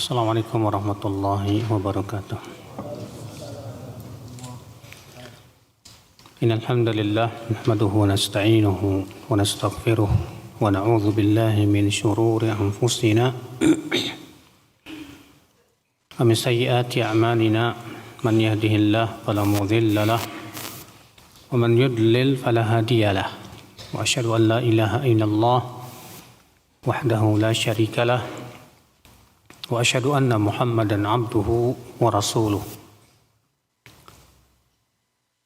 Assalamualaikum warahmatullahi wabarakatuh. Innal hamdalillah nahmaduhu wa nasta'inuhu wa nastaghfiruh wa na'udzu billahi min shururi anfusina wa min sayyiati a'malina man yahdihillahu fala mudilla lahu wa man yudlil fala hadiya lahu wa asyhadu an la ilaha illallah wahdahu la syarika lahu wa asyhadu anna Muhammadan abduhu wa rasuluh.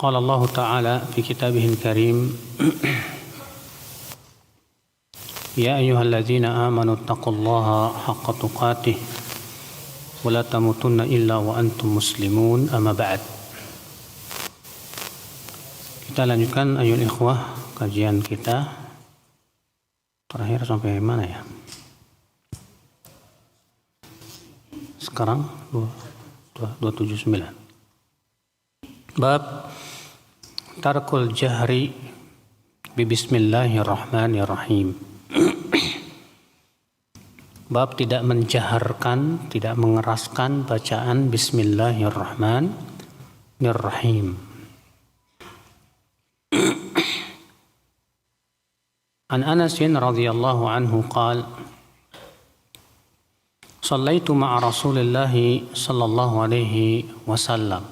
Qala Allah Ta'ala fi kitabihil karim ya ayyuhalladzina amanu taqullaha haqqa tuqatih wa la tamutunna illa wa antum muslimun, amma ba'd. Kita lanjutkan ayol ikhwah kajian kita terakhir sampai mana ya? Sekarang 279. Bab tarkul jahri bi bismillahirrahmanirrahim. Bab tidak menjaharkan, tidak mengeraskan bacaan bismillahirrahmanirrahim. An Anas radhiyallahu anhu qala Sallaitu ma'a Rasulillahi sallallahu alaihi wasallam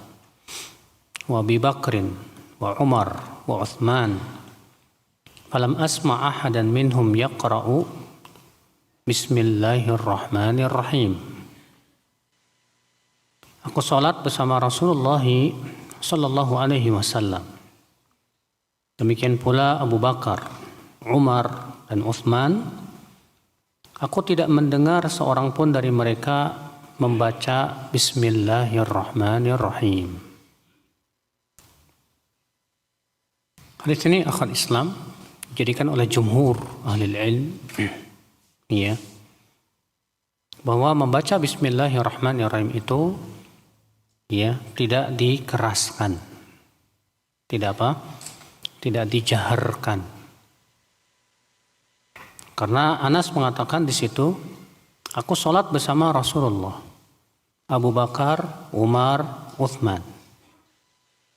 wa Abi Bakrin wa Umar wa Uthman falam asma' ahadan minhum yaqra'u Bismillahirrahmanirrahim. Aku salat bersama Rasulullah sallallahu alaihi wasallam. Demikian pula Abu Bakar, Umar dan Uthman. Aku tidak mendengar seorang pun dari mereka membaca Bismillahirrahmanirrahim. Hadis ini akhal Islam dijadikan oleh jumhur ahli ilm, ya, bahwa membaca Bismillahirrahmanirrahim itu, ya, tidak dikeraskan, tidak dijaharkan. Karena Anas mengatakan di situ, aku sholat bersama Rasulullah, Abu Bakar, Umar, Uthman,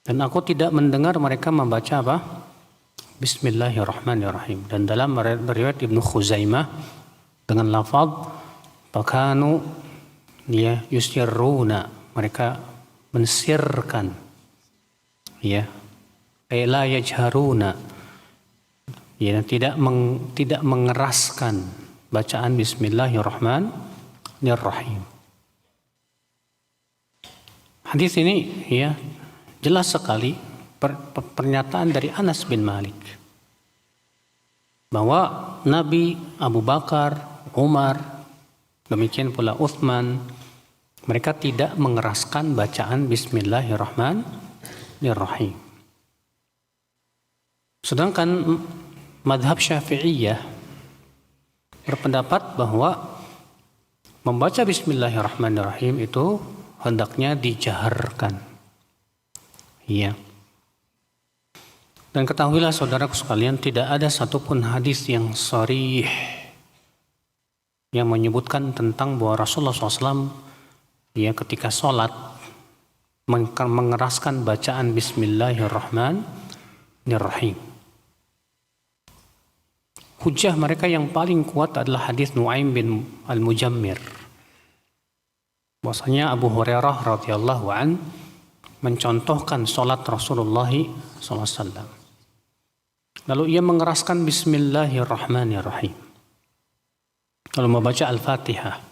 dan aku tidak mendengar mereka membaca apa? Bismillahirrahmanirrahim. Dan dalam riwayat Ibnu Khuzaimah dengan lafaz fakanu ya yusirruna, mereka mensirkan, ya, la yajharuna, ya, tidak mengeraskan bacaan Bismillahirrahmanirrahim. Hadis ini, ya, jelas sekali pernyataan dari Anas bin Malik bahwa Nabi, Abu Bakar, Umar, demikian pula Uthman, mereka tidak mengeraskan bacaan Bismillahirrahmanirrahim. Sedangkan madhab Syafi'iyah berpendapat bahwa membaca Bismillahirrahmanirrahim itu hendaknya dijaharkan. Iya. Dan ketahuilah saudaraku sekalian, tidak ada satupun hadis yang sharih yang menyebutkan tentang bahwa Rasulullah SAW, ya, ketika sholat mengeraskan bacaan Bismillahirrahmanirrahim. Hujjah mereka yang paling kuat adalah hadis Nu'aim bin Al-Mujammir. Bahwasanya Abu Hurairah radhiyallahu an mencontohkan salat Rasulullah SAW. Lalu ia mengeraskan Bismillahirrahmanirrahim. Lalu membaca Al-Fatihah.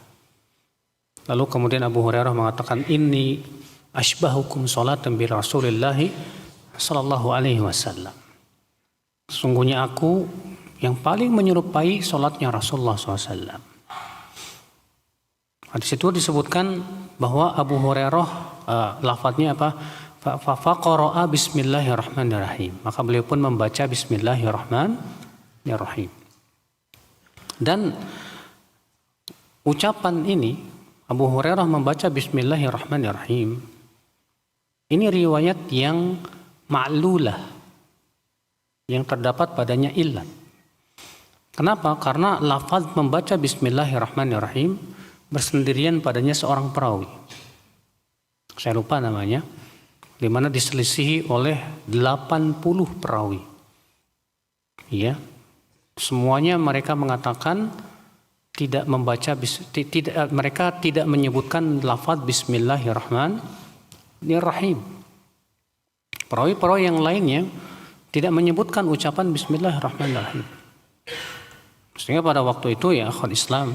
Lalu kemudian Abu Hurairah mengatakan, Inni ashbahukum salatan bi Rasulillah sallallahu alaihi wasallam. Sesungguhnya aku yang paling menyerupai sholatnya Rasulullah SAW. Di situ disebutkan bahwa Abu Hurairah lafadznya apa? Faqara'a Bismillahirrahmanirrahim. Maka beliau pun membaca Bismillahirrahmanirrahim. Dan ucapan ini, Abu Hurairah membaca Bismillahirrahmanirrahim, ini riwayat yang ma'lulah, yang terdapat padanya illat. Kenapa? Karena lafaz membaca Bismillahirrahmanirrahim bersendirian padanya seorang perawi. Saya lupa namanya, di mana diselisihi oleh 80 perawi. Ya, semuanya mereka mengatakan tidak membaca, mereka tidak menyebutkan lafaz Bismillahirrahmanirrahim. Perawi-perawi yang lainnya tidak menyebutkan ucapan Bismillahirrahmanirrahim. Sehingga pada waktu itu ya akhwat Islam,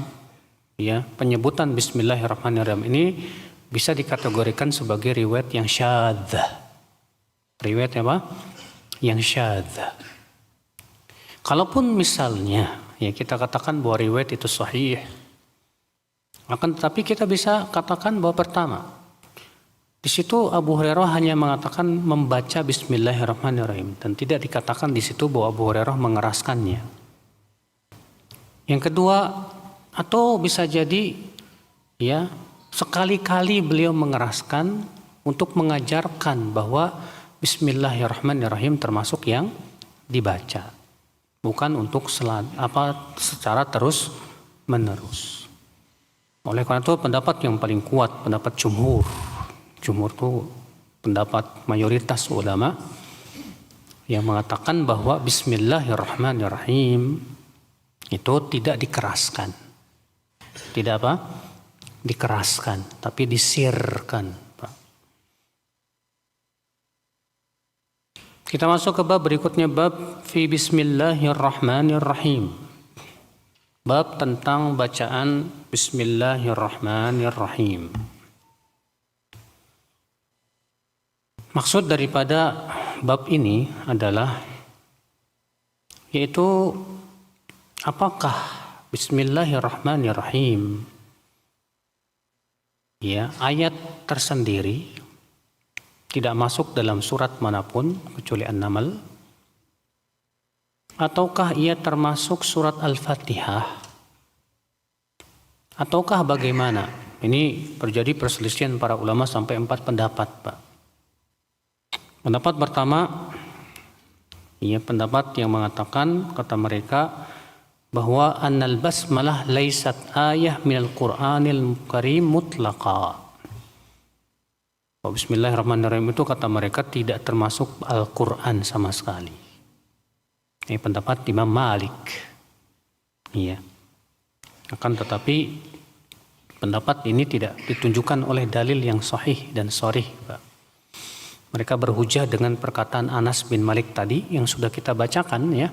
ya, penyebutan Bismillahirrahmanirrahim ini bisa dikategorikan sebagai riwayat yang syadz. Riwayat apa? Yang syadz. Kalaupun misalnya ya kita katakan bahwa riwayat itu sahih, akan tetapi kita bisa katakan bahwa pertama, di situ Abu Hurairah hanya mengatakan membaca Bismillahirrahmanirrahim dan tidak dikatakan di situ bahwa Abu Hurairah mengeraskannya. Yang kedua, atau bisa jadi ya sekali-kali beliau mengeraskan untuk mengajarkan bahwa Bismillahirrahmanirrahim termasuk yang dibaca, bukan untuk secara terus menerus. Oleh karena itu pendapat yang paling kuat, pendapat jumhur itu pendapat mayoritas ulama yang mengatakan bahwa Bismillahirrahmanirrahim itu tidak dikeraskan. Tidak apa? Dikeraskan, tapi disirkan. Kita masuk ke bab berikutnya, bab fi Bismillahirrahmanirrahim. Bab tentang bacaan Bismillahirrahmanirrahim. Maksud daripada bab ini adalah yaitu apakah Bismillahirrahmanirrahim ya ayat tersendiri, tidak masuk dalam surat manapun kecuali An-Naml, ataukah ia termasuk surat Al-Fatihah, ataukah bagaimana? Ini terjadi perselisihan para ulama sampai 4 pendapat, Pak. Pendapat pertama, ya, pendapat yang mengatakan, kata mereka, bahwa annal basmalah laisat ayah minal Qur'anil Karim mutlaqa. Bismillahirrahmanirrahim itu kata mereka tidak termasuk Al-Quran sama sekali. Ini pendapat Imam Malik. Iya. Akan tetapi pendapat ini tidak ditunjukkan oleh dalil yang sahih dan sharih, Pak. Mereka berhujah dengan perkataan Anas bin Malik tadi yang sudah kita bacakan, ya,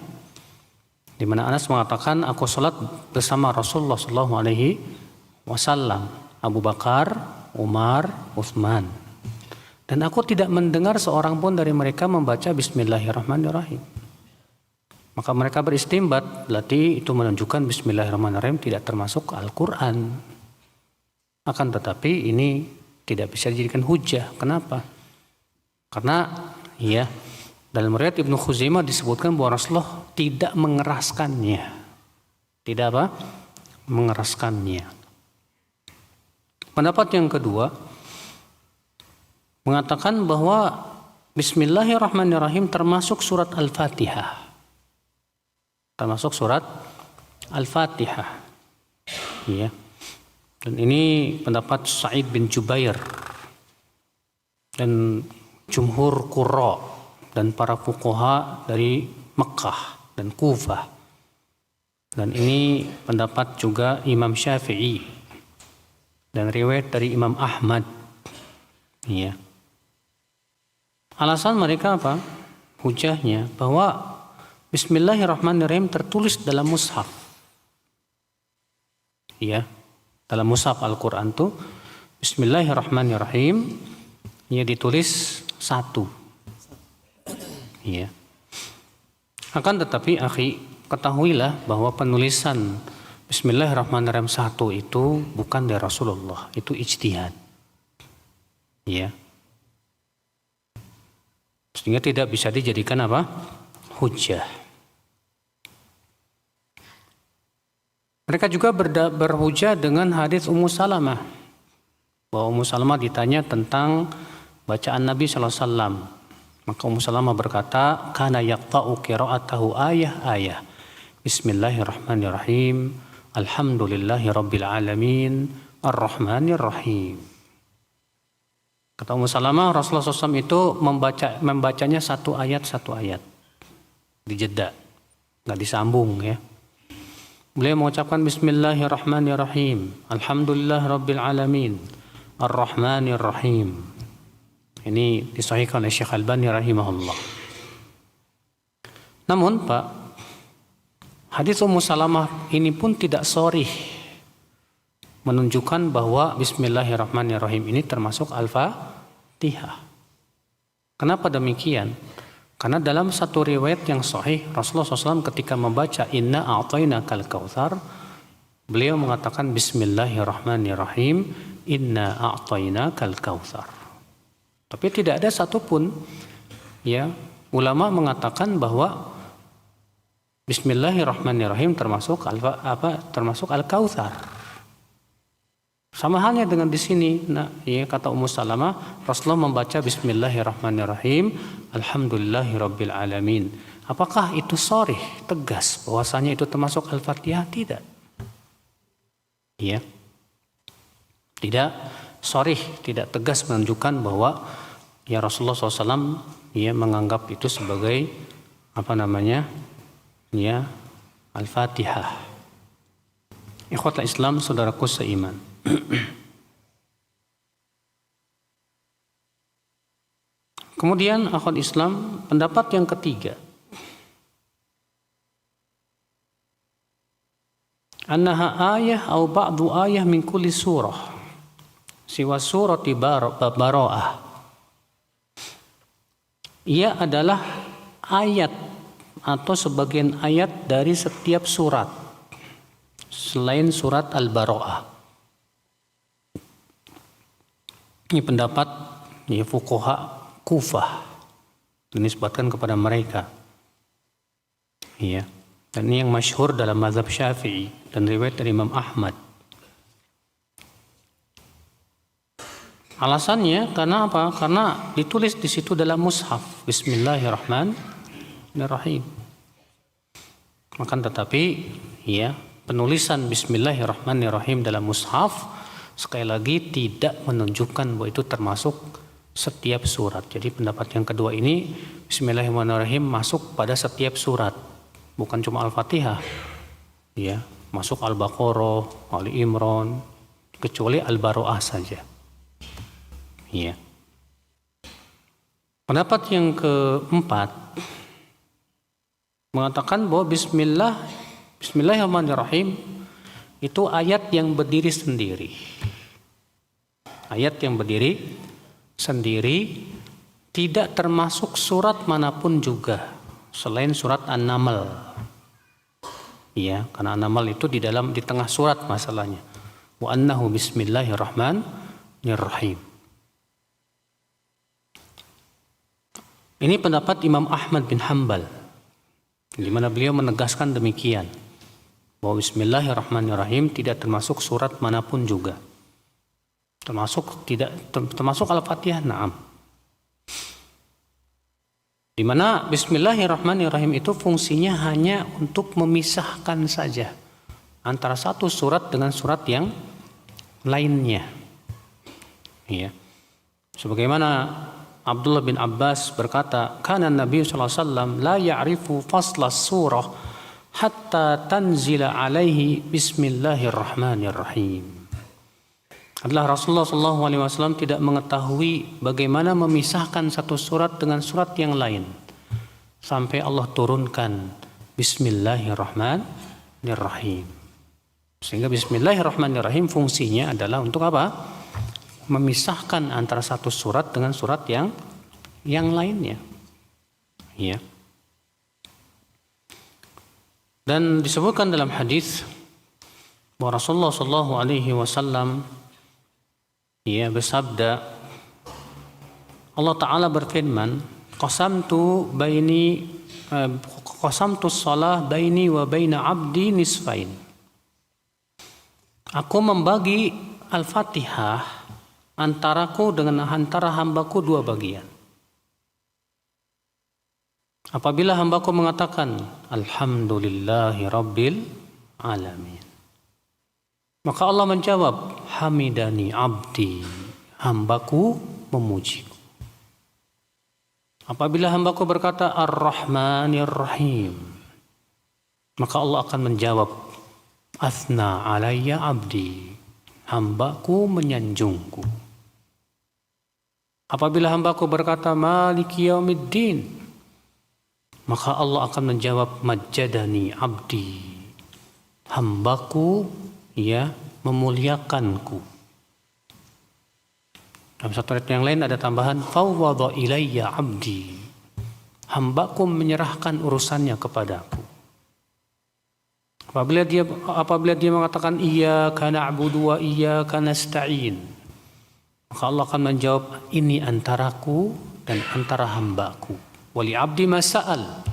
di mana Anas mengatakan, aku sholat bersama Rasulullah SAW, Abu Bakar, Umar, Utsman, dan aku tidak mendengar seorang pun dari mereka membaca Bismillahirrahmanirrahim. Maka mereka beristimbat, berarti itu menunjukkan Bismillahirrahmanirrahim tidak termasuk Al-Quran. Akan tetapi ini tidak bisa dijadikan hujah. Kenapa? Karena ya dalam riwayat Ibnu Khuzaimah disebutkan bahwa Rasulullah tidak mengeraskannya. Tidak apa? Mengeraskannya. Pendapat yang kedua mengatakan bahwa Bismillahirrahmanirrahim termasuk surat Al-Fatihah. Termasuk surat Al-Fatihah. Ya. Dan ini pendapat Sa'id bin Jubair dan jumhur qurra dan para fuqaha dari Mekkah dan Kufah. Dan ini pendapat juga Imam Syafi'i dan riwayat dari Imam Ahmad. Ya. Alasan mereka apa? Hujahnya bahwa Bismillahirrahmanirrahim tertulis dalam mushaf. Ya, dalam mushaf Al-Quran itu Bismillahirrahmanirrahim ya ditulis 1. Ya. Akan tetapi akhi, ketahuilah bahwa penulisan Bismillahirrahmanirrahim 1 itu bukan dari Rasulullah, itu ijtihad. Ya. Sehingga tidak bisa dijadikan apa? Hujjah. Mereka juga berhujjah dengan hadis Ummu Salamah. Bahwa Ummu Salamah ditanya tentang bacaan Nabi SAW. Maka Ummu Salamah berkata, kana yaqta'u qira'atahu ayah-ayah. Bismillahirrahmanirrahim. Alhamdulillahi rabbil alamin. Ar-Rahmanir Rahim. Kata Ummu Salamah, Rasulullah SAW itu membacanya satu ayat, dijeda, nggak disambung ya. Beliau mengucapkan Bismillahirrahmanirrahim, Alhamdulillah Rabbil Alamin, Ar-Rahmanir Rahim. Ini disahihkan oleh Syekh Albani rahimahullah. Namun Pak, hadis Ummu Salamah ini pun tidak sharih menunjukkan bahwa Bismillahirrahmanirrahim ini termasuk Al-Fatihah. Kenapa demikian? Karena dalam satu riwayat yang sahih, Rasulullah SAW ketika membaca Inna a'tainakal kautsar, beliau mengatakan Bismillahirrahmanirrahim, Inna a'tainakal kautsar. Tapi tidak ada satupun ya ulama mengatakan bahwa Bismillahirrahmanirrahim termasuk Al-Kautsar. Sama halnya dengan di sini, kata Ummu Salamah, Rasulullah membaca Bismillahirrahmanirrahim, Alhamdulillahirabbil alamin. Apakah itu sharih, tegas bahwasanya itu termasuk Al-Fatihah? Tidak. Ya. Tidak sharih, tidak tegas menunjukkan bahwa ya Rasulullah SAW menganggap itu sebagai Al-Fatihah. Ikhwatul Islam, saudaraku seiman. Kemudian akhwat Islam, pendapat yang ketiga, annaha ayah atau ba'du ayah min kulli surah siwa surati Bara'ah. Ia adalah ayat atau sebagian ayat dari setiap surat selain surat Al-Bara'ah. Ini pendapat fuqaha Kufah, dinisbatkan kepada mereka. Dan ini yang masyhur dalam mazhab Syafi'i dan riwayat dari Imam Ahmad. Alasannya karena apa? Karena ditulis di situ dalam mushaf Bismillahirrahmanirrahim. Akan tetapi penulisan Bismillahirrahmanirrahim dalam mushaf sekali lagi tidak menunjukkan bahwa itu termasuk setiap surat. Jadi pendapat yang kedua ini, Bismillahirrahmanirrahim masuk pada setiap surat, bukan cuma Al-Fatihah. Masuk Al-Baqarah, Ali Imran, kecuali Al-Bara'ah saja. Pendapat yang keempat mengatakan bahwa Bismillahirrahmanirrahim itu ayat yang berdiri sendiri. Ayat yang berdiri sendiri, tidak termasuk surat manapun juga selain surat An-Naml. Karena An-Naml itu di tengah surat masalahnya. Wa annahu bismillahirrahmanirrahim. Ini pendapat Imam Ahmad bin Hanbal, di mana beliau menegaskan demikian, bahwa Bismillahirrahmanirrahim tidak termasuk surat manapun juga. Termasuk Al-Fatihah, na'am. Di mana Bismillahirrahmanirrahim itu fungsinya hanya untuk memisahkan saja antara satu surat dengan surat yang lainnya. Sebagaimana Abdullah bin Abbas berkata, "Kana Nabi sallallahu alaihi wasallam la ya'rifu fasla surah hatta tanzila alaihi Bismillahirrahmanirrahim." Adalah Rasulullah SAW tidak mengetahui bagaimana memisahkan satu surat dengan surat yang lain sampai Allah turunkan Bismillahirrahmanirrahim. Sehingga Bismillahirrahmanirrahim fungsinya adalah untuk apa? Memisahkan antara satu surat dengan surat yang lainnya. Dan disebutkan dalam hadis bahwa Rasulullah SAW bersabda, Allah Ta'ala berfirman, qasamtu shalah baini wa baina abdi nisfain. Aku membagi Al-Fatihah antaraku dengan antara hambaku dua bagian. Apabila hambaku mengatakan Alhamdulillahi Rabbil Alamin, Maka Allah menjawab, hamidani abdi, hambaku memujiku. Apabila hambaku berkata ar-Rahmanir Rahim, maka Allah akan menjawab, athna alayya abdi, hambaku menyanjungku. Apabila hambaku berkata maliki yaumiddin, maka Allah akan menjawab majjadani abdi, hambaku memuliakanku. Dalam satu ayat yang lain ada tambahan fawwadha ilayya abdi, hambaku menyerahkan urusannya kepadaku. Apabila dia mengatakan iyyaka na'budu wa iyyaka nasta'in, maka Allah akan menjawab ini antaraku dan antara hambaku. Wali abdi masa'al,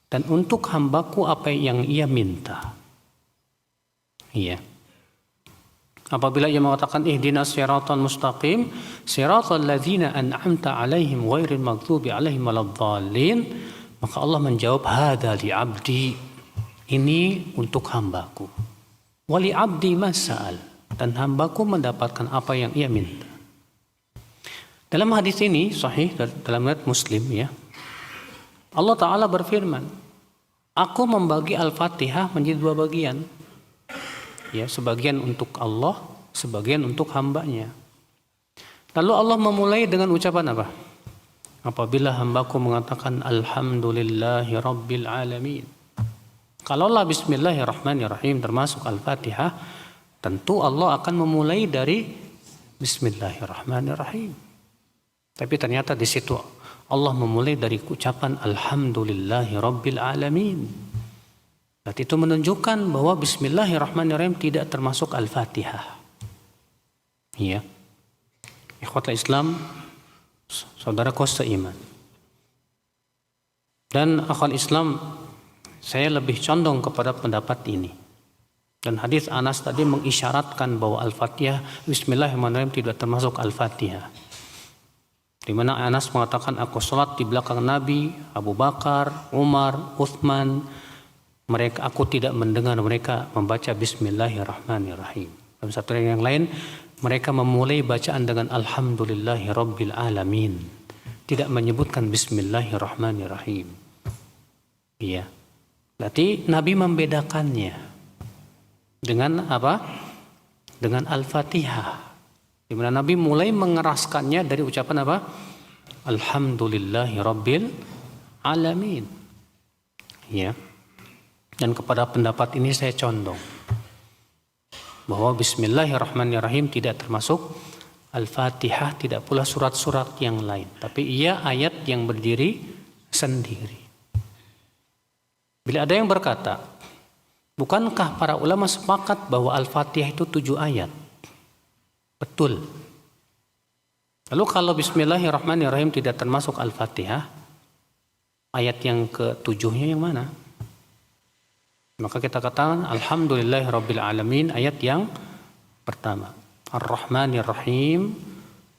dan untuk hambaku apa yang ia minta. Iya. Apabila ia mengatakan ihdinas siratal mustaqim, siratal ladzina an'amta 'alaihim ghairil maghdubi 'alaihim waladdallin, maka Allah menjawab hadza li abdi, ini untuk hambaku. Wali abdi masa'al, dan hambaku mendapatkan apa yang ia minta. Dalam hadis ini sahih dalam riwayat Muslim ya, Allah Ta'ala berfirman, aku membagi Al-Fatihah menjadi dua bagian. Ya, sebagian untuk Allah, sebagian untuk hambanya. Lalu Allah memulai dengan ucapan apa? Apabila hambaku mengatakan alhamdulillahi rabbil alamin. Kalaulah bismillahirrahmanirrahim termasuk Al-Fatihah, tentu Allah akan memulai dari bismillahirrahmanirrahim. Tapi ternyata di situ Allah memulai dari ucapan alhamdulillahi rabbil alamin. Berarti itu menunjukkan bahwa bismillahirrahmanirrahim tidak termasuk Al-Fatihah. Iya. Ikhwatul Islam, saudaraku seiman. Dan akhwal Islam, saya lebih condong kepada pendapat ini. Dan hadis Anas tadi mengisyaratkan bahwa Al-Fatihah, bismillahirrahmanirrahim tidak termasuk Al-Fatihah. Di mana Anas mengatakan aku sholat di belakang Nabi, Abu Bakar, Umar, Uthman, aku tidak mendengar mereka membaca bismillahirrahmanirrahim. Dalam satu yang lain, mereka memulai bacaan dengan alhamdulillahi rabbil alamin, tidak menyebutkan bismillahirrahmanirrahim. Iya. Berarti Nabi membedakannya dengan apa? Dengan Al-Fatihah. Di mana Nabi mulai mengeraskannya dari ucapan apa? Alhamdulillahi rabbil alamin. Ya. Dan kepada pendapat ini saya condong bahwa bismillahirrahmanirrahim tidak termasuk Al-Fatihah, tidak pula surat-surat yang lain, tapi ia ayat yang berdiri sendiri. Bila ada yang berkata, bukankah para ulama sepakat bahwa Al-Fatihah itu 7 ayat? Betul. Lalu kalau bismillahirrahmanirrahim tidak termasuk Al-Fatihah, ayat yang ke-7-nya yang mana? Maka kita katakan alhamdulillahirabbil alamin ayat yang pertama, Ar-Rahmanir-Rahim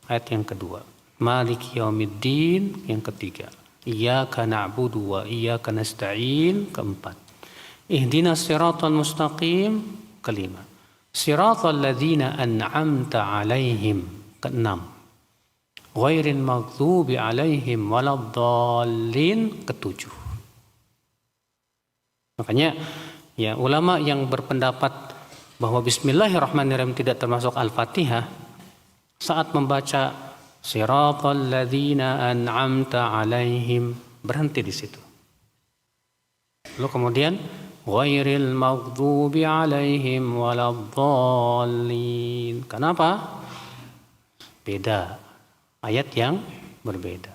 ayat yang kedua, Maliki yaumiddin yang ketiga, Iyyaka na'budu wa iyyaka nasta'in keempat, Ihdinas siratal mustaqim kelima, Siratal ladzina an'amta 'alaihim keenam, Ghairil maghdubi 'alaihim waladdallin ketujuh. Makanya ya ulama yang berpendapat bahwa bismillahirrahmanirrahim tidak termasuk Al-Fatihah saat membaca siratal ladzina an'amta 'alaihim berhenti di situ. Lalu kemudian ghairil maghdubi 'alaihim waladdallin. Kenapa? Beda. Ayat yang berbeda.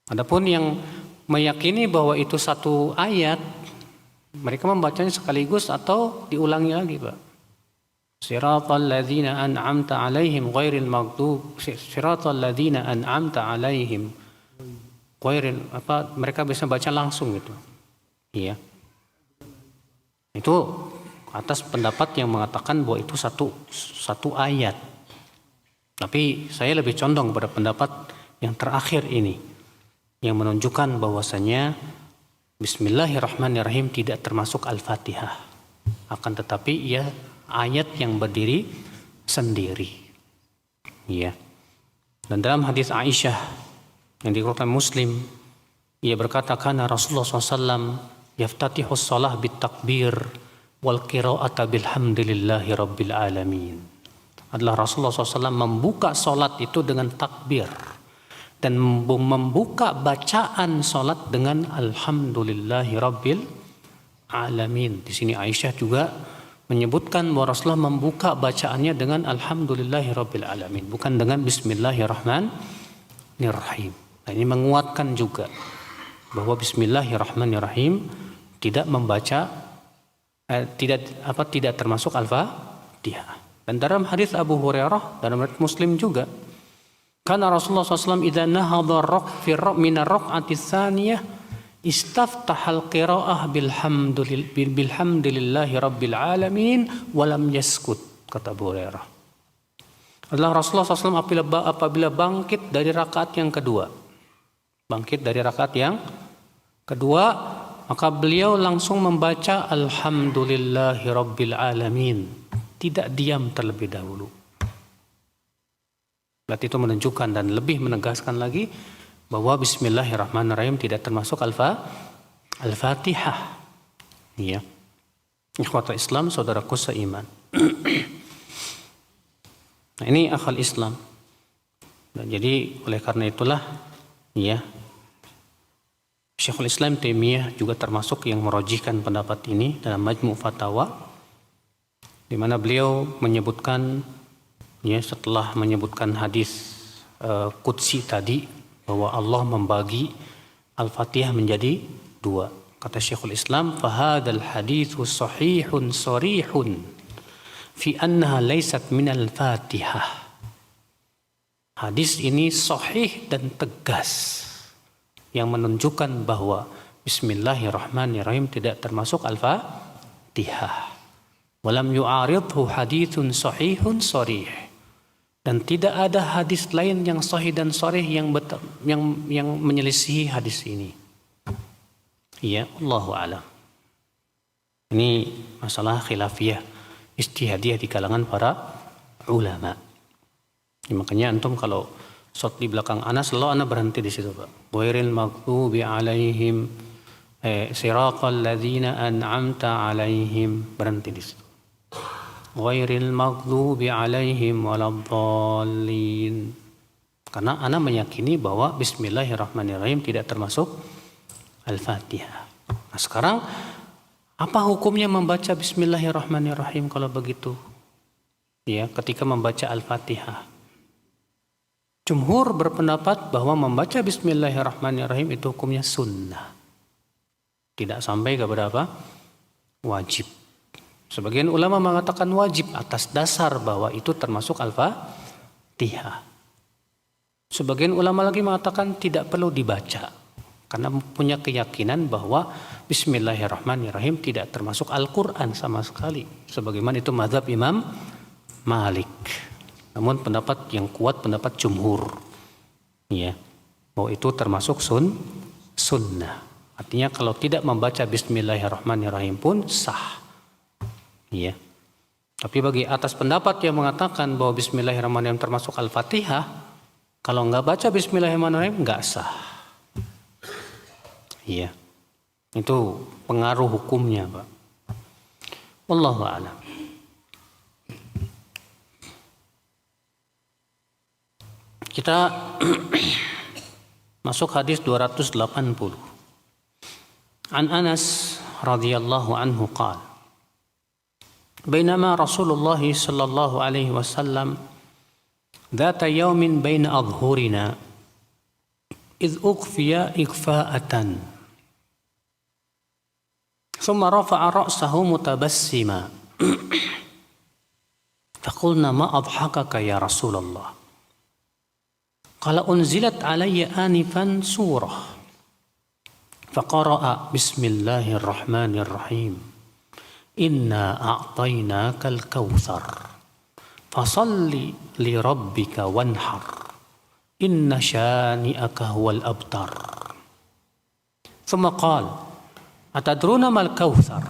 Adapun yang meyakini bahwa itu satu ayat, mereka membacanya sekaligus atau diulangi lagi, Pak. Siratal ladzina an'amta 'alaihim ghairil maghdub, siratal ladzina an'amta 'alaihim ghairil apa, mereka bisa baca langsung gitu. Iya. Itu atas pendapat yang mengatakan bahwa itu satu ayat. Tapi saya lebih condong pada pendapat yang terakhir ini, yang menunjukkan bahwasanya bismillahirrahmanirrahim tidak termasuk Al-Fatihah. Akan tetapi ia ayat yang berdiri sendiri. Ya. Dan dalam hadis Aisyah yang dikeluarkan Muslim, ia berkata, karena Rasulullah SAW yaftatihus shalah bit takbir wal qira'ata bilhamdillahi rabbil alamin. Adalah Rasulullah SAW membuka salat itu dengan takbir dan membuka bacaan salat dengan alhamdulillahi rabbil alamin. Di sini Aisyah juga menyebutkan bahwa Rasulullah membuka bacaannya dengan alhamdulillahi rabbil alamin, bukan dengan bismillahirrahmanirrahim. Nah, ini menguatkan juga bahwa bismillahirrahmanirrahim tidak termasuk al-Fatihah. Dan dalam hadis Abu Hurairah dalam hadis Muslim juga, karena Rasulullah SAW idza nahadha min ar-rak'ati tsaniyah istaftahal qira'ah bilhamdulillahi rabbil alamin walam yaskut, kata Abu Hurairah. Adalah Rasulullah SAW apabila bangkit dari rakaat yang kedua, maka beliau langsung membaca alhamdulillahi rabbil alamin, tidak diam terlebih dahulu. Berarti itu menunjukkan dan lebih menegaskan lagi bahwa bismillahirrahmanirrahim tidak termasuk al-Fatihah. Ya. Ikhwatul Islam, saudaraku seiman. Nah, ini akal Islam. Dan jadi oleh karena itulah ya, Syekhul Islam Taimiyah juga termasuk yang merojihkan pendapat ini dalam Majmu' Fatawa, di mana beliau menyebutkan ya, setelah menyebutkan hadis qudsi tadi bahwa Allah membagi Al-Fatihah menjadi dua. Kata Syekhul Islam, fahadal hadithu sahihun sarihun fi annaha laysat minal Fatihah. Hadis ini sahih dan tegas yang menunjukkan bahwa bismillahirrahmanirrahim tidak termasuk Al-Fatihah. Walam yu'aridhu hadithun sahihun sarih. Dan tidak ada hadis lain yang sahih dan sarih yang menyelisihi hadis ini. Ya, Allahu a'lam. Ini masalah khilafiyah, ijtihadiyah di kalangan para ulama. Ya, makanya antum kalau shot di belakang ana selalu ana berhenti di situ, Pak. Ghairil maghdubi alaihim siratal ladzina an'amta alaihim, berhenti di situ. Ghairil maghdubi alaihim waladdallin. Karena ana meyakini bahwa bismillahirrahmanirrahim tidak termasuk Al-Fatihah. Nah, sekarang apa hukumnya membaca bismillahirrahmanirrahim kalau begitu? Ya, ketika membaca Al-Fatihah. Jumhur berpendapat bahwa membaca bismillahirrahmanirrahim itu hukumnya sunnah. Tidak sampai kepada apa? Wajib. Sebagian ulama mengatakan wajib atas dasar bahwa itu termasuk Al-Fatihah. Sebagian ulama lagi mengatakan tidak perlu dibaca karena punya keyakinan bahwa bismillahirrahmanirrahim tidak termasuk Al-Quran sama sekali. Sebagaimana itu mazhab Imam Malik. Namun pendapat yang kuat pendapat jumhur, ya, bahwa itu termasuk sunnah. Artinya kalau tidak membaca bismillahirrahmanirrahim pun sah. Ya. Tapi bagi atas pendapat yang mengatakan bahwa bismillahirrahmanirrahim termasuk Al-Fatihah, kalau nggak baca bismillahirrahmanirrahim nggak sah. Iya. Itu pengaruh hukumnya, Pak. Wallahu a'lam. Kita masuk hadis 280. An Anas radhiyallahu anhu qala بينما رسول الله صلى الله عليه وسلم ذات يوم بين أظهرنا إذ أخفي إخفاءة ثم رفع رأسه متبسما فقلنا ما أضحكك يا رسول الله قال أنزلت علي آنفا سورة فقرأ بسم الله الرحمن الرحيم Inna a'tainakal kautsar fasalli li rabbika wanhar inna syani'aka huwal abtar. Thumma qala atadruna mal kautsar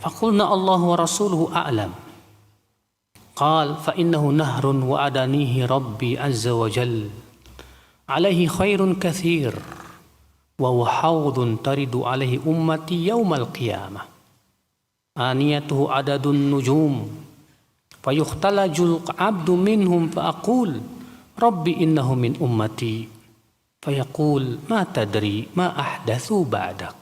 Faqulna Allah wa rasuluhu a'lam. Qal fa innahu nahrun wa adanihi rabbi azza wa jal. Alaihi khairun kathir. Wa hawdun taridu alaihi ummati yawmal qiyamah. Aniyatuhu adadun nujum. Fayukhtalajul abdu minhum fa'aqul. Rabbi innahu min ummati. Fayaqul ma tadri ma ahdathu ba'dak.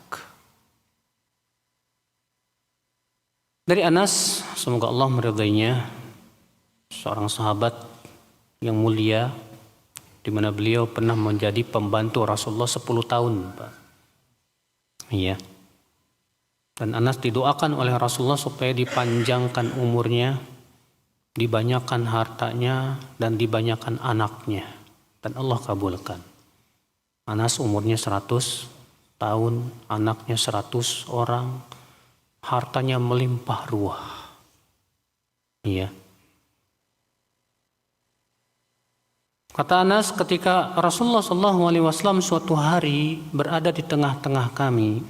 Dari Anas, semoga Allah meridainya, seorang sahabat yang mulia, di mana beliau pernah menjadi pembantu Rasulullah 10 tahun, Pak. Iya. Dan Anas didoakan oleh Rasulullah supaya dipanjangkan umurnya, dibanyakan hartanya, dan dibanyakan anaknya. Dan Allah kabulkan. Anas umurnya 100 tahun, anaknya 100 orang, hartanya melimpah ruah. Iya. Kata Anas, ketika Rasulullah SAW suatu hari berada di tengah-tengah kami,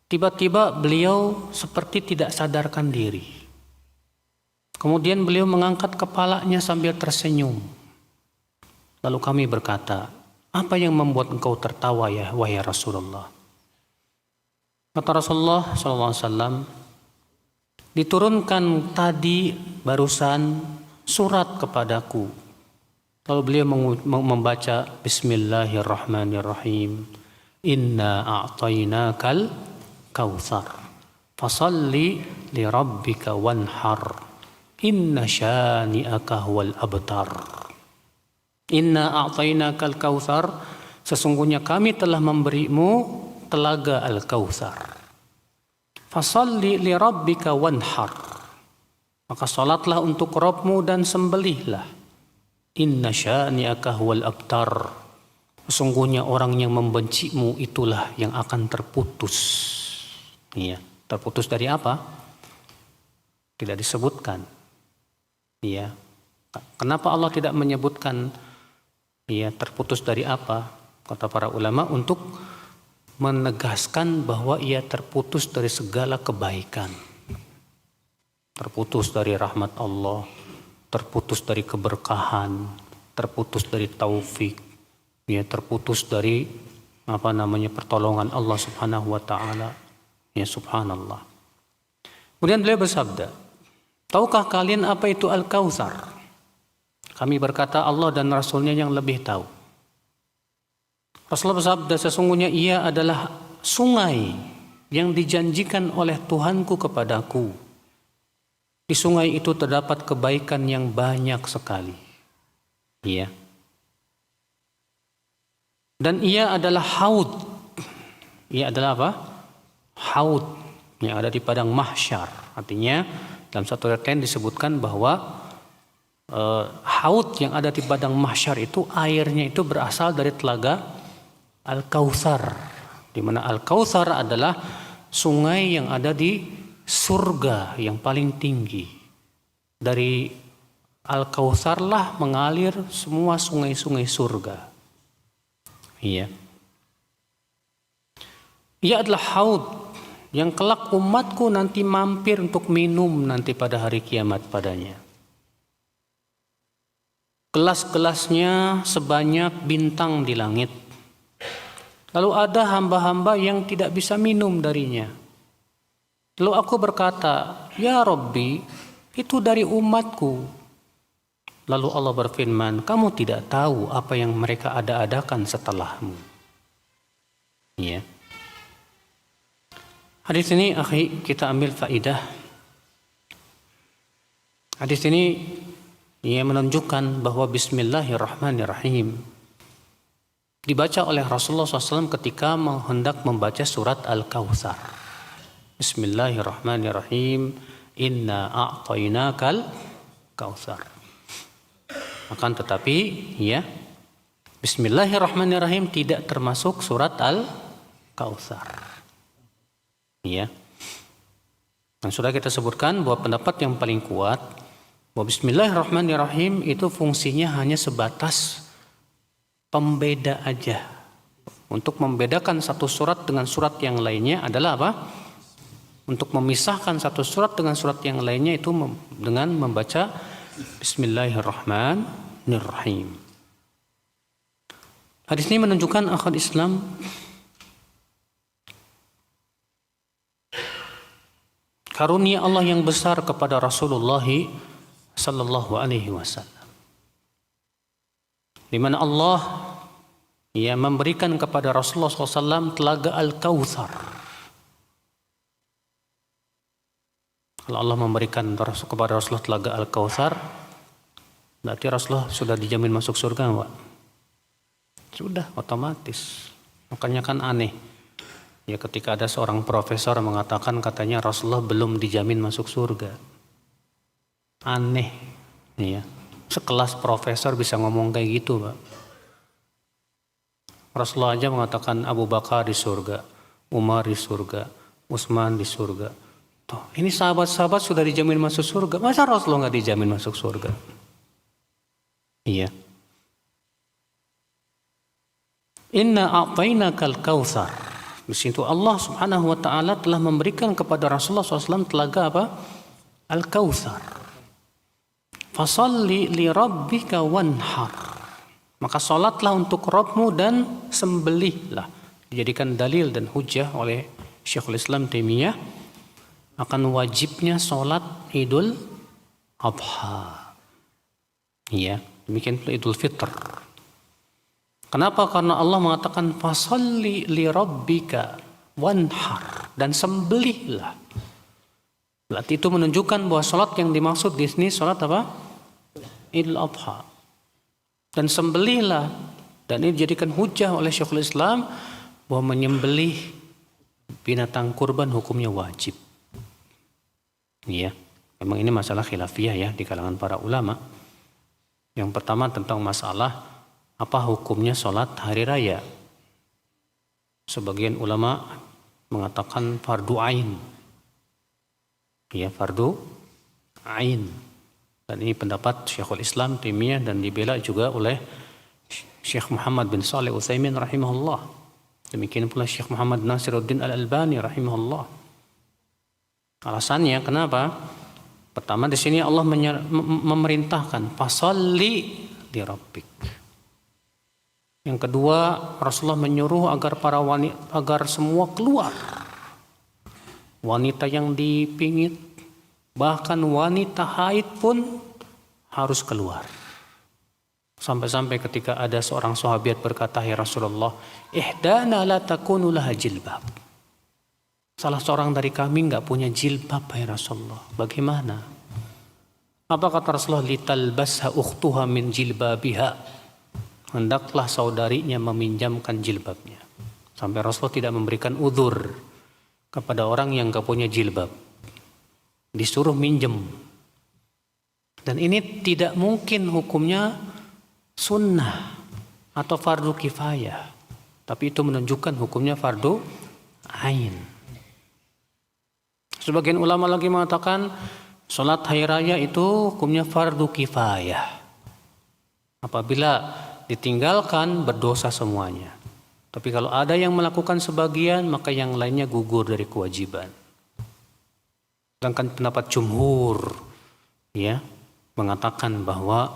tiba-tiba beliau seperti tidak sadarkan diri. Kemudian beliau mengangkat kepalanya sambil tersenyum. Lalu kami berkata, apa yang membuat engkau tertawa ya wahai Rasulullah? Kata Rasulullah SAW, diturunkan tadi barusan surat kepadaku. Lalu beliau membaca Bismillahirrahmanirrahim. Inna a'tainakal kautsar. Fasalli li rabbika wanhar. Inna syani'aka huwal abtar. Inna a'tainakal kautsar. Sesungguhnya kami telah memberimu telaga Al-Kautsar. Fasalli li rabbika wanhar. Maka salatlah untuk Rabbmu dan sembelihlah. Inna syani'aka huwal abtar. Sesungguhnya orang yang membencimu itulah yang akan terputus. Iya, terputus dari apa? Tidak disebutkan. Iya. Kenapa Allah tidak menyebutkan iya terputus dari apa? Kata para ulama untuk menegaskan bahwa ia terputus dari segala kebaikan. Terputus dari rahmat Allah, terputus dari keberkahan, terputus dari taufik, ya terputus dari pertolongan Allah Subhanahu wa taala. Ya subhanallah. Kemudian beliau bersabda, tahukah kalian apa itu Al-Kautsar? Kami berkata Allah dan Rasulnya yang lebih tahu. Rasulullah bersabda, sesungguhnya ia adalah sungai yang dijanjikan oleh Tuhanku kepadaku. Di sungai itu terdapat kebaikan yang banyak sekali. Iya. Dan ia adalah haud. Ia adalah apa? Haud yang ada di padang mahsyar. Artinya dalam satu ayat lain disebutkan bahwa haud yang ada di padang mahsyar itu airnya itu berasal dari telaga Al-Kautsar, di mana Al-Kautsar adalah sungai yang ada di surga yang paling tinggi. Dari Al-Kautsar lah mengalir semua sungai-sungai surga. Iya. Ia adalah haud yang kelak umatku nanti mampir untuk minum nanti pada hari kiamat padanya. Gelas-gelasnya sebanyak bintang di langit. Lalu ada hamba-hamba yang tidak bisa minum darinya. Lalu aku berkata, ya Rabbi, itu dari umatku. Lalu Allah berfirman, kamu tidak tahu apa yang mereka ada-adakan setelahmu. Ya. Hadis ini, akhi, kita ambil faidah. Hadis ini ia menunjukkan bahwa Bismillahirrahmanirrahim dibaca oleh Rasulullah SAW ketika hendak membaca surat Al-Kautsar. Bismillahirrahmanirrahim. Inna a'tainakal kautsar. Akan tetapi, ya, Bismillahirrahmanirrahim tidak termasuk surat Al-Kautsar. Ya. Dan sudah kita sebutkan bahwa pendapat yang paling kuat bahwa Bismillahirrahmanirrahim itu fungsinya hanya sebatas pembeda aja. Untuk membedakan satu surat dengan surat yang lainnya adalah apa? untuk memisahkan satu surat dengan surat yang lainnya itu dengan membaca Bismillahirrahmanirrahim. Hadis ini menunjukkan akhwat Islam karunia Allah yang besar kepada Rasulullah sallallahu alaihi wasallam, di mana Allah memberikan kepada Rasulullah SAW telaga Al-Kautsar. Kalau Allah memberikan kepada Rasulullah telaga Al-Kautsar, berarti Rasulullah sudah dijamin masuk surga enggak? Sudah, otomatis. Makanya kan aneh ya ketika ada seorang profesor mengatakan katanya Rasulullah belum dijamin masuk surga. Aneh ya. Sekelas profesor bisa ngomong kayak gitu, Pak. Rasulullah aja mengatakan Abu Bakar di surga, Umar di surga, Utsman di surga. Tuh, ini sahabat-sahabat sudah dijamin masuk surga. Masa Rasulullah nggak dijamin masuk surga? Iya. Inna a'tainakal kautsar. Di situ Allah Subhanahu wa taala telah memberikan kepada Rasulullah SAW telaga apa? Al-Kautsar. Fasalli li rabbika wanhar. Maka salatlah untuk Rabbmu dan sembelihlah. Dijadikan dalil dan hujjah oleh Syekhul Islam Taimiyah akan wajibnya salat Idul Adha. Iya, demikian pula Idul Fitr. Kenapa? Karena Allah mengatakan fasalli li rabbika wanhar, dan sembelihlah. Berarti itu menunjukkan bahwa salat yang dimaksud di sini salat apa? Idul Adha. Dan sembelihlah, dan ini dijadikan hujah oleh Syekhul Islam bahwa menyembelih binatang kurban hukumnya wajib. Iya, memang ini masalah khilafiyah ya di kalangan para ulama. Yang pertama tentang masalah apa hukumnya sholat hari raya. Sebagian ulama mengatakan fardu ain. Ya, fardu ain. Dan ini pendapat Syekhul Islam Taimiyah dan dibela juga oleh Syekh Muhammad bin Shalih Utsaimin rahimahullah. Demikian pula Syekh Muhammad Nasiruddin Al-Albani rahimahullah. Alasannya kenapa? Pertama di sini Allah memerintahkan fasalli li rabbik. Yang kedua, Rasulullah menyuruh agar agar semua keluar. Wanita yang dipingit, bahkan wanita haid pun harus keluar. Sampai-sampai ketika ada seorang sahabat berkata, "Ya Rasulullah, ihdana la takunu laha jilbab." Salah seorang dari kami enggak punya jilbab, ya Rasulullah. Bagaimana? Apa kata Rasulullah? Litalbasha ukhtuha min jilbabiha. Hendaklah saudarinya meminjamkan jilbabnya. Sampai Rasulullah tidak memberikan udzur kepada orang yang enggak punya jilbab. Disuruh minjem. Dan ini tidak mungkin hukumnya sunnah atau fardu kifayah, tapi itu menunjukkan hukumnya fardu ain. Sebagian ulama lagi mengatakan sholat hari raya itu hukumnya fardu kifayah. Apabila ditinggalkan berdosa semuanya. Tapi kalau ada yang melakukan sebagian, maka yang lainnya gugur dari kewajiban. Sedangkan pendapat jumhur ya mengatakan bahwa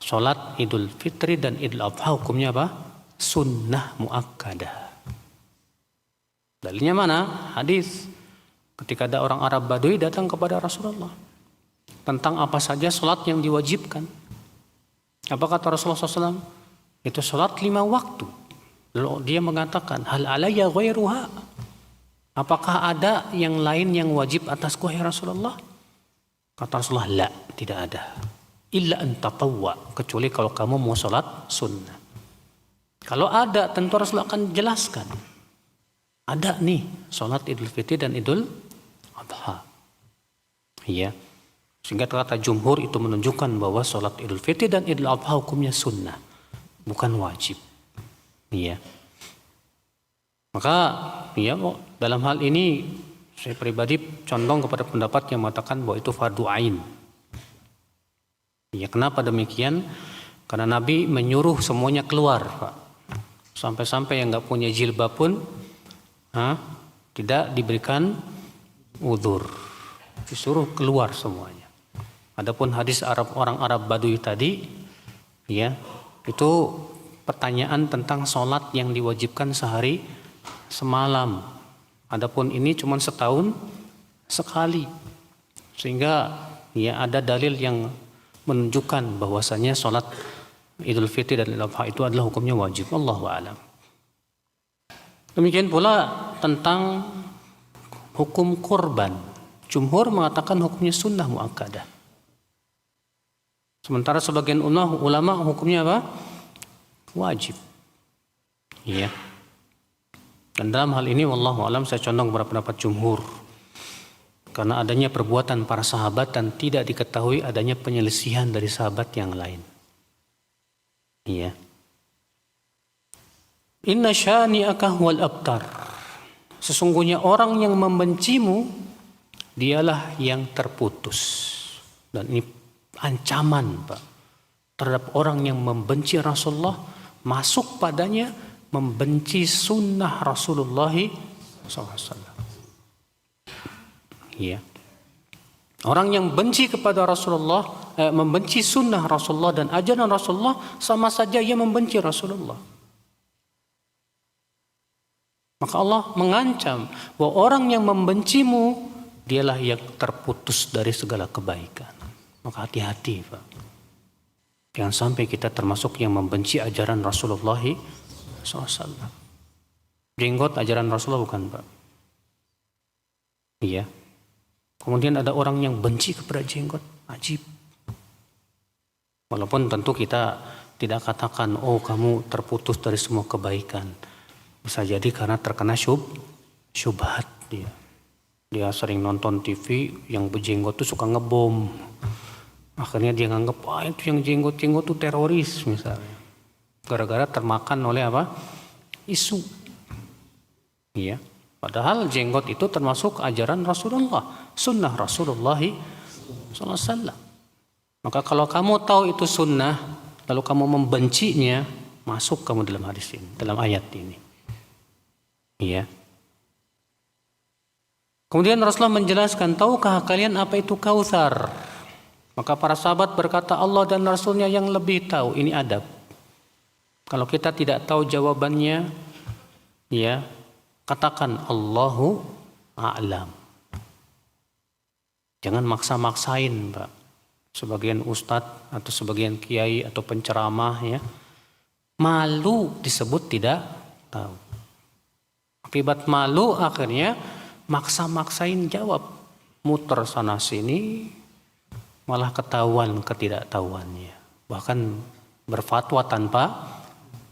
sholat Idul Fitri dan Idul Adha hukumnya apa? Sunnah muakkadah. Dalilnya mana? Hadis ketika ada orang Arab Badui datang kepada Rasulullah tentang apa saja sholat yang diwajibkan. Apa kata Rasulullah SAW? Itu sholat 5 waktu. Lalu dia mengatakan, hal alayya ghairuha? Apakah ada yang lain yang wajib atasku, ya Rasulullah? Kata Rasulullah, la, tidak ada. Illa an tatawwa, kecuali kalau kamu mau sholat sunnah. Kalau ada, tentu Rasulullah akan jelaskan. Ada nih, sholat Idul Fitri dan Idul Adha. Iya. Sehingga kata jumhur itu menunjukkan bahwa sholat Idul Fitri dan Idul Adha hukumnya sunnah, bukan wajib. Iya. Maka ya dalam hal ini saya pribadi condong kepada pendapat yang mengatakan bahwa itu fardu ain. Ya, kenapa demikian? Karena Nabi menyuruh semuanya keluar, Pak. Sampai-sampai yang nggak punya jilbab pun tidak diberikan udzur, disuruh keluar semuanya. Adapun hadis orang Arab Badui tadi, ya, itu pertanyaan tentang sholat yang diwajibkan sehari semalam. Adapun ini cuma setahun sekali, sehingga ya ada dalil yang menunjukkan bahwasanya sholat Idul Fitri dan Idul Adha itu adalah hukumnya wajib. Allahu a'lam. Demikian pula tentang hukum kurban. Jumhur mengatakan hukumnya sunnah muakkadah. Sementara sebagian ulama hukumnya apa? Wajib. Iya. Dan dalam hal ini wallahu a'lam saya condong kepada pendapat jumhur. Karena adanya perbuatan para sahabat dan tidak diketahui adanya penyelisihan dari sahabat yang lain. Iya. Inna syani'aka huwal abtar. Sesungguhnya orang yang membencimu dialah yang terputus. Dan ini ancaman, Pak, terhadap orang yang membenci Rasulullah, masuk padanya membenci sunnah Rasulullah SAW. Ya. Orang yang benci kepada Rasulullah, membenci sunnah Rasulullah dan ajaran Rasulullah, sama saja ia membenci Rasulullah. Maka Allah mengancam bahwa orang yang membencimu dialah yang terputus dari segala kebaikan. Maka hati-hati, Pak. Jangan sampai kita termasuk yang membenci ajaran Rasulullah SAW. Jenggot ajaran Rasulullah bukan, Pak? Iya. Kemudian ada orang yang benci kepada jenggot, ajib. Walaupun tentu kita tidak katakan, oh kamu terputus dari semua kebaikan. Bisa jadi karena terkena syubhat dia. Dia sering nonton TV yang berjenggot tuh suka ngebom. Akhirnya dia nganggep, wah itu yang jenggot-jenggot tuh teroris misalnya. Gara-gara termakan oleh apa? Isu. Iya. Padahal jenggot itu termasuk ajaran Rasulullah, sunnah Rasulullah SAW. Maka kalau kamu tahu itu sunnah, lalu kamu membencinya, masuk kamu dalam hadis ini, dalam ayat ini. Iya. Kemudian Rasulullah menjelaskan, tahukah kalian apa itu Kautsar? Maka para sahabat berkata, Allah dan Rasulnya yang lebih tahu. Ini adab. Kalau kita tidak tahu jawabannya, ya, katakan Allahu a'lam. Jangan maksa-maksain, Pak. Sebagian ustadz atau sebagian kiai atau penceramah, ya, malu disebut tidak tahu. Akibat malu akhirnya maksa-maksain jawab, muter sana sini, malah ketahuan ketidaktahuannya. Bahkan berfatwa tanpa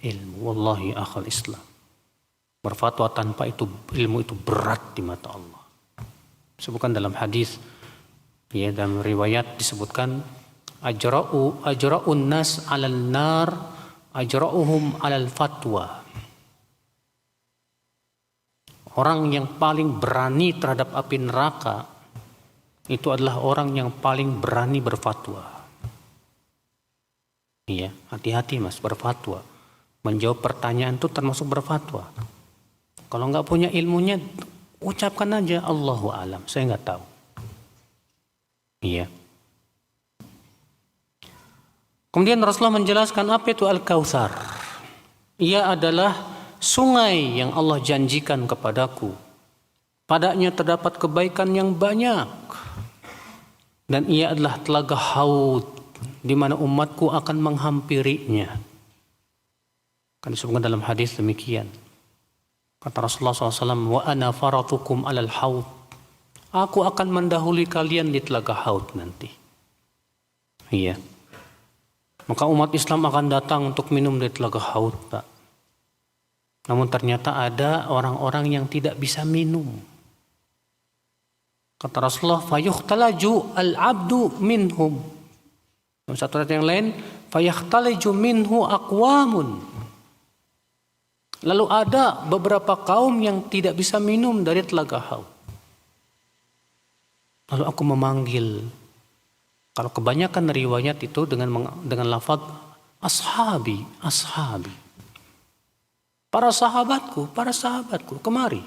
ilmu. Wallahi akhal Islam. Berfatwa tanpa ilmu itu berat di mata Allah. Disebutkan dalam hadis, ya, dalam riwayat disebutkan ajra'un nas 'alal nar ajra'uhum 'alal fatwa. Orang yang paling berani terhadap api neraka itu adalah orang yang paling berani berfatwa. Iya, hati-hati Mas berfatwa. Menjawab pertanyaan itu termasuk berfatwa. Kalau nggak punya ilmunya, ucapkan aja Allahu a'lam, saya nggak tahu. Iya. Kemudian Rasulullah menjelaskan apa itu Al-Kautsar. Ia adalah sungai yang Allah janjikan kepadaku. Padanya terdapat kebaikan yang banyak. Dan ia adalah telaga Haud, di mana umatku akan menghampirinya. Kan disebutkan dalam hadis demikian. Kata Rasulullah SAW, wa ana faratukum alal haud. Aku akan mendahului kalian di telaga Haud nanti. Iya. Maka umat Islam akan datang untuk minum di telaga Haud, Pak. Namun ternyata ada orang-orang yang tidak bisa minum. Kata Rasulullah, fayukhtalaju al-abdu minhum. Dalam satu ayat yang lain, fayukhtalaju minhu aqwamun. Lalu ada beberapa kaum yang tidak bisa minum dari telaga Haud. Lalu aku memanggil. Kalau kebanyakan riwayat itu dengan lafaz ashabi, ashabi. Para sahabatku, kemari.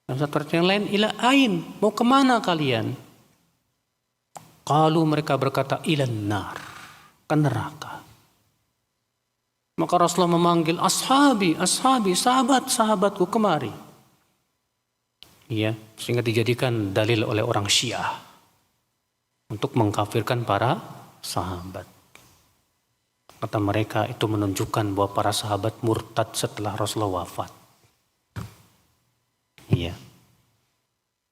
Dalam satu ayat yang lain, ila ain, mau kemana kalian? Qalu, mereka berkata, ilan nar, ke neraka. Maka Rasulullah memanggil ashabi, sahabatku kemari. Ya, sehingga dijadikan dalil oleh orang Syiah untuk mengkafirkan para sahabat. Kata mereka itu menunjukkan bahwa para sahabat murtad setelah Rasulullah wafat. Iya.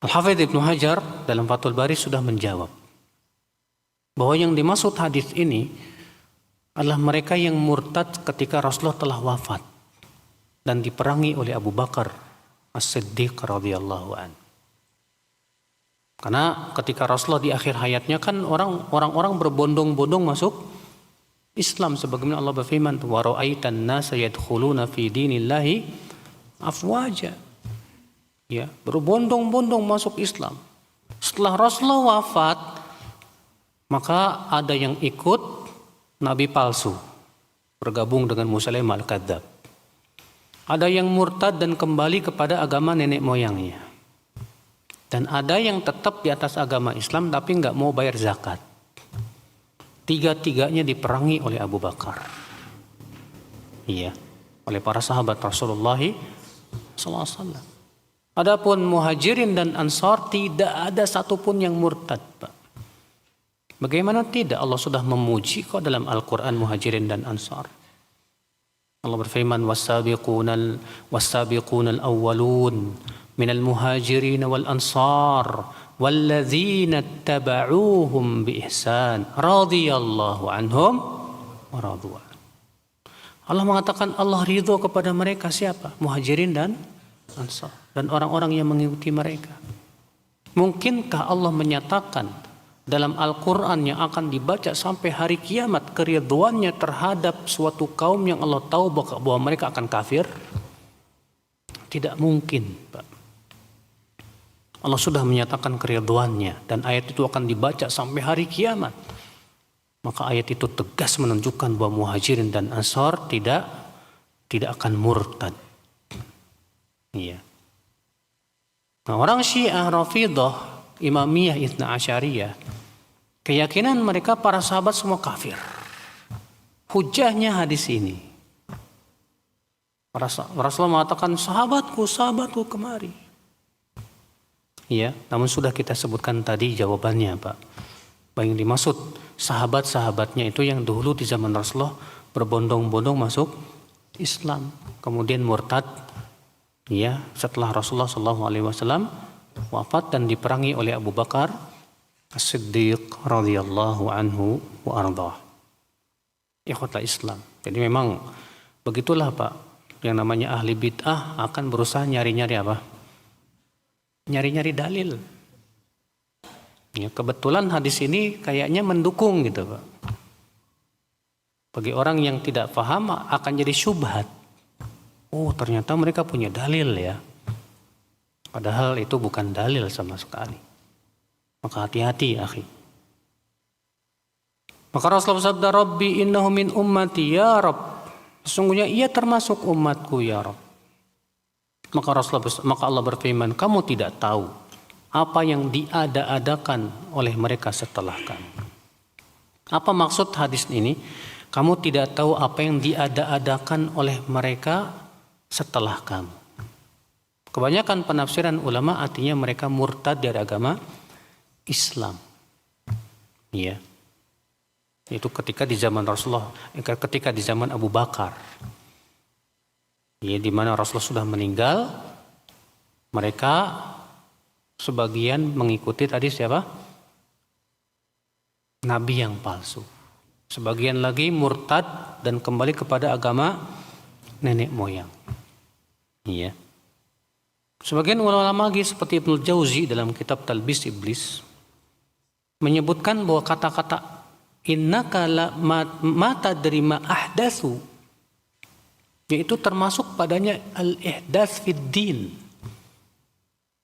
Al-Hafidz Ibnu Hajar dalam Fathul Bari sudah menjawab bahwa yang dimaksud hadis ini adalah mereka yang murtad ketika Rasulullah telah wafat dan diperangi oleh Abu Bakar As-Siddiq radhiyallahu anhu. Karena ketika Rasulullah di akhir hayatnya kan orang-orang berbondong-bondong masuk Islam, sebagaimana Allah berfirman, wa ra'aitan nasa yadkhuluna fi dinillahi afwaja. Ya, berbondong-bondong masuk Islam. Setelah Rasulullah wafat, maka ada yang ikut nabi palsu, bergabung dengan Musailimah al-Kadzdzab. Ada yang murtad dan kembali kepada agama nenek moyangnya. Dan ada yang tetap di atas agama Islam tapi nggak mau bayar zakat. Tiga-tiganya diperangi oleh Abu Bakar. Iya, oleh para sahabat Rasulullah SAW. Adapun Muhajirin dan Ansar tidak ada satupun yang murtad, Pak. Bagaimana tidak? Allah sudah memuji kok dalam Al-Quran Muhajirin dan Ansar. Allah berfirman, was-sabiqunal awwalun minal muhajirin wal ansar walladzina ittaba'uuhum biihsan radhiyallahu anhum wa radu an. Allah mengatakan Allah ridho kepada mereka siapa? Muhajirin dan Ansar dan orang-orang yang mengikuti mereka. Mungkinkah Allah menyatakan dalam Al-Quran yang akan dibaca sampai hari kiamat keridhoannya terhadap suatu kaum yang Allah tahu bahwa mereka akan kafir? Tidak mungkin, Pak. Allah sudah menyatakan keridhoannya dan ayat itu akan dibaca sampai hari kiamat. Maka ayat itu tegas menunjukkan bahwa Muhajirin dan Ansar tidak akan murtad. Iya. Nah, orang Syiah Rafidhah, Imamiyah, Itsna Asyariyah, keyakinan mereka para sahabat semua kafir. Hujahnya hadis ini. Rasulullah mengatakan sahabatku kemari. Ya, namun sudah kita sebutkan tadi jawabannya, Pak. Bahwa yang dimaksud sahabat-sahabatnya itu yang dulu di zaman Rasulullah berbondong-bondong masuk Islam, kemudian murtad. Ya, setelah Rasulullah SAW wafat dan diperangi oleh Abu Bakar As-Siddiq radhiyallahu anhu wa ardhah. Ikhwatal Islam. Jadi memang begitulah, Pak. Yang namanya ahli bid'ah akan berusaha nyari-nyari apa? Nyari-nyari dalil. Ya, kebetulan hadis ini kayaknya mendukung gitu, Pak. Bagi orang yang tidak paham akan jadi syubhat. Oh, ternyata mereka punya dalil ya. Padahal itu bukan dalil sama sekali. Maka hati-hati, akhi. Maka Rasulullah sabda, Rabbi innahu min ummati ya Rabb. Sesungguhnya ia termasuk umatku ya Rabb. Maka Allah berfirman, kamu tidak tahu apa yang diada-adakan oleh mereka setelah kamu. Apa maksud hadis ini? Kamu tidak tahu apa yang diada-adakan oleh mereka setelah kamu. Kebanyakan penafsiran ulama artinya mereka murtad dari agama Islam. Ya. Itu ketika di zaman Rasulullah, ketika di zaman Abu Bakar. Ya, di mana Rasulullah sudah meninggal, mereka sebagian mengikuti tadi siapa? Nabi yang palsu. Sebagian lagi murtad dan kembali kepada agama nenek moyang. Iya. Sebagian ulama lagi seperti Ibnu Jauzi dalam kitab Talbis Iblis menyebutkan bahwa kata-kata innaka la tadri ma ahdatsu yaitu termasuk padanya al-ihdats fid din,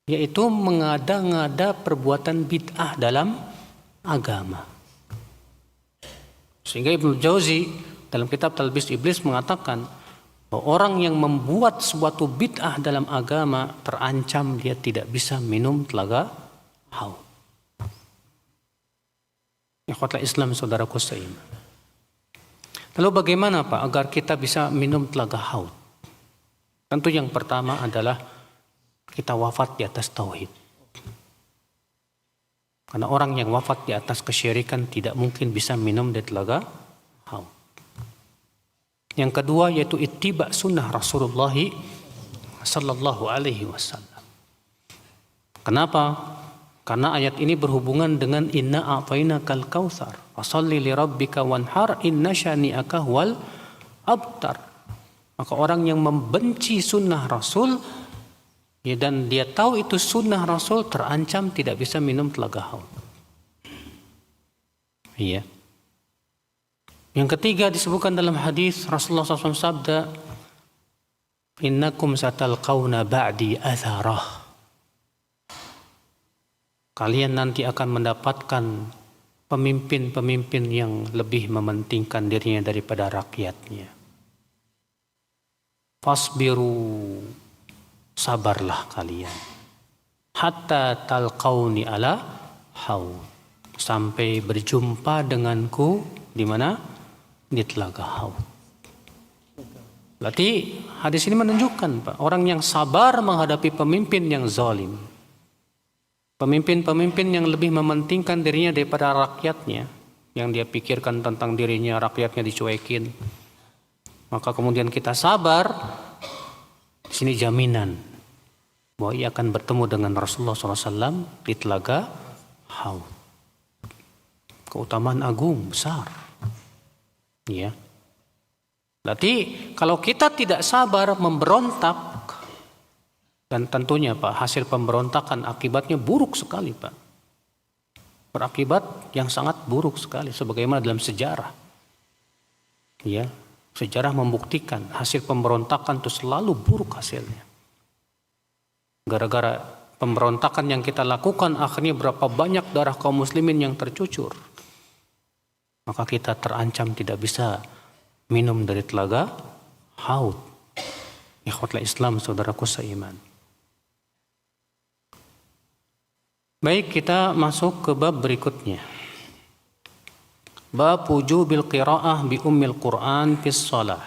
yaitu mengada-ngada perbuatan bid'ah dalam agama. Sehingga Ibnu Jauzi dalam kitab Talbis Iblis mengatakan Orang yang membuat suatu bid'ah dalam agama terancam dia tidak bisa minum telaga haud. Ikhwatul Islam, saudaraku seiman. Lalu bagaimana Pak agar kita bisa minum telaga haud? Tentu yang pertama adalah kita wafat di atas tauhid. Karena orang yang wafat di atas kesyirikan tidak mungkin bisa minum dari telaga haud. Yang kedua yaitu ittiba sunnah Rasulullah sallallahu alaihi wasallam. Kenapa? Karena ayat ini berhubungan dengan inna a'tainakal kautsar fasholli li rabbika wanhar inna syani'aka huwal abtar. Maka orang yang membenci sunnah Rasul ya, dan dia tahu itu sunnah Rasul terancam tidak bisa minum telaga haud. Iya. Yang ketiga disebutkan dalam hadis Rasulullah SAW sabda, innakum satalqawna ba'di atharah. Kalian nanti akan mendapatkan pemimpin-pemimpin yang lebih mementingkan dirinya daripada rakyatnya. Fasbiru, sabarlah kalian. Hatta talqawni ala haud. Sampai berjumpa denganku di mana? Di telaga haud. Berarti hadis ini menunjukkan Pak, orang yang sabar menghadapi pemimpin yang zalim, pemimpin-pemimpin yang lebih mementingkan dirinya daripada rakyatnya, yang dia pikirkan tentang dirinya, rakyatnya dicuekin, maka kemudian kita sabar, di sini jaminan bahwa ia akan bertemu dengan Rasulullah SAW di telaga haud. Keutamaan agung besar. Ya. Berarti kalau kita tidak sabar memberontak, dan tentunya Pak hasil pemberontakan akibatnya buruk sekali Pak. Berakibat yang sangat buruk sekali sebagaimana dalam sejarah. Ya, sejarah membuktikan hasil pemberontakan itu selalu buruk hasilnya. Gara-gara pemberontakan yang kita lakukan akhirnya berapa banyak darah kaum muslimin yang tercucur. Maka kita terancam tidak bisa minum dari telaga haud. Ikhwatul Islam, saudaraku seiman. Baik, kita masuk ke bab berikutnya. Bab wujubil qiraah bi ummil Qur'an fis shalah.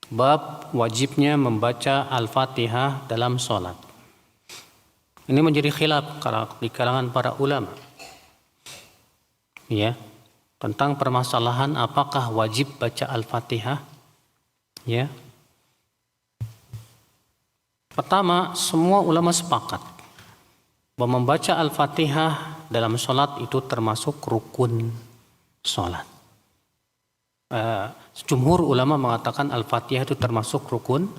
Bab wajibnya membaca Al-Fatihah dalam salat. Ini menjadi khilaf di kalangan para ulama. Ya, tentang permasalahan apakah wajib baca Al-Fatihah? Ya. Pertama, semua ulama sepakat bahwa membaca Al-Fatihah dalam sholat itu termasuk rukun sholat. Jumhur ulama mengatakan Al-Fatihah itu termasuk rukun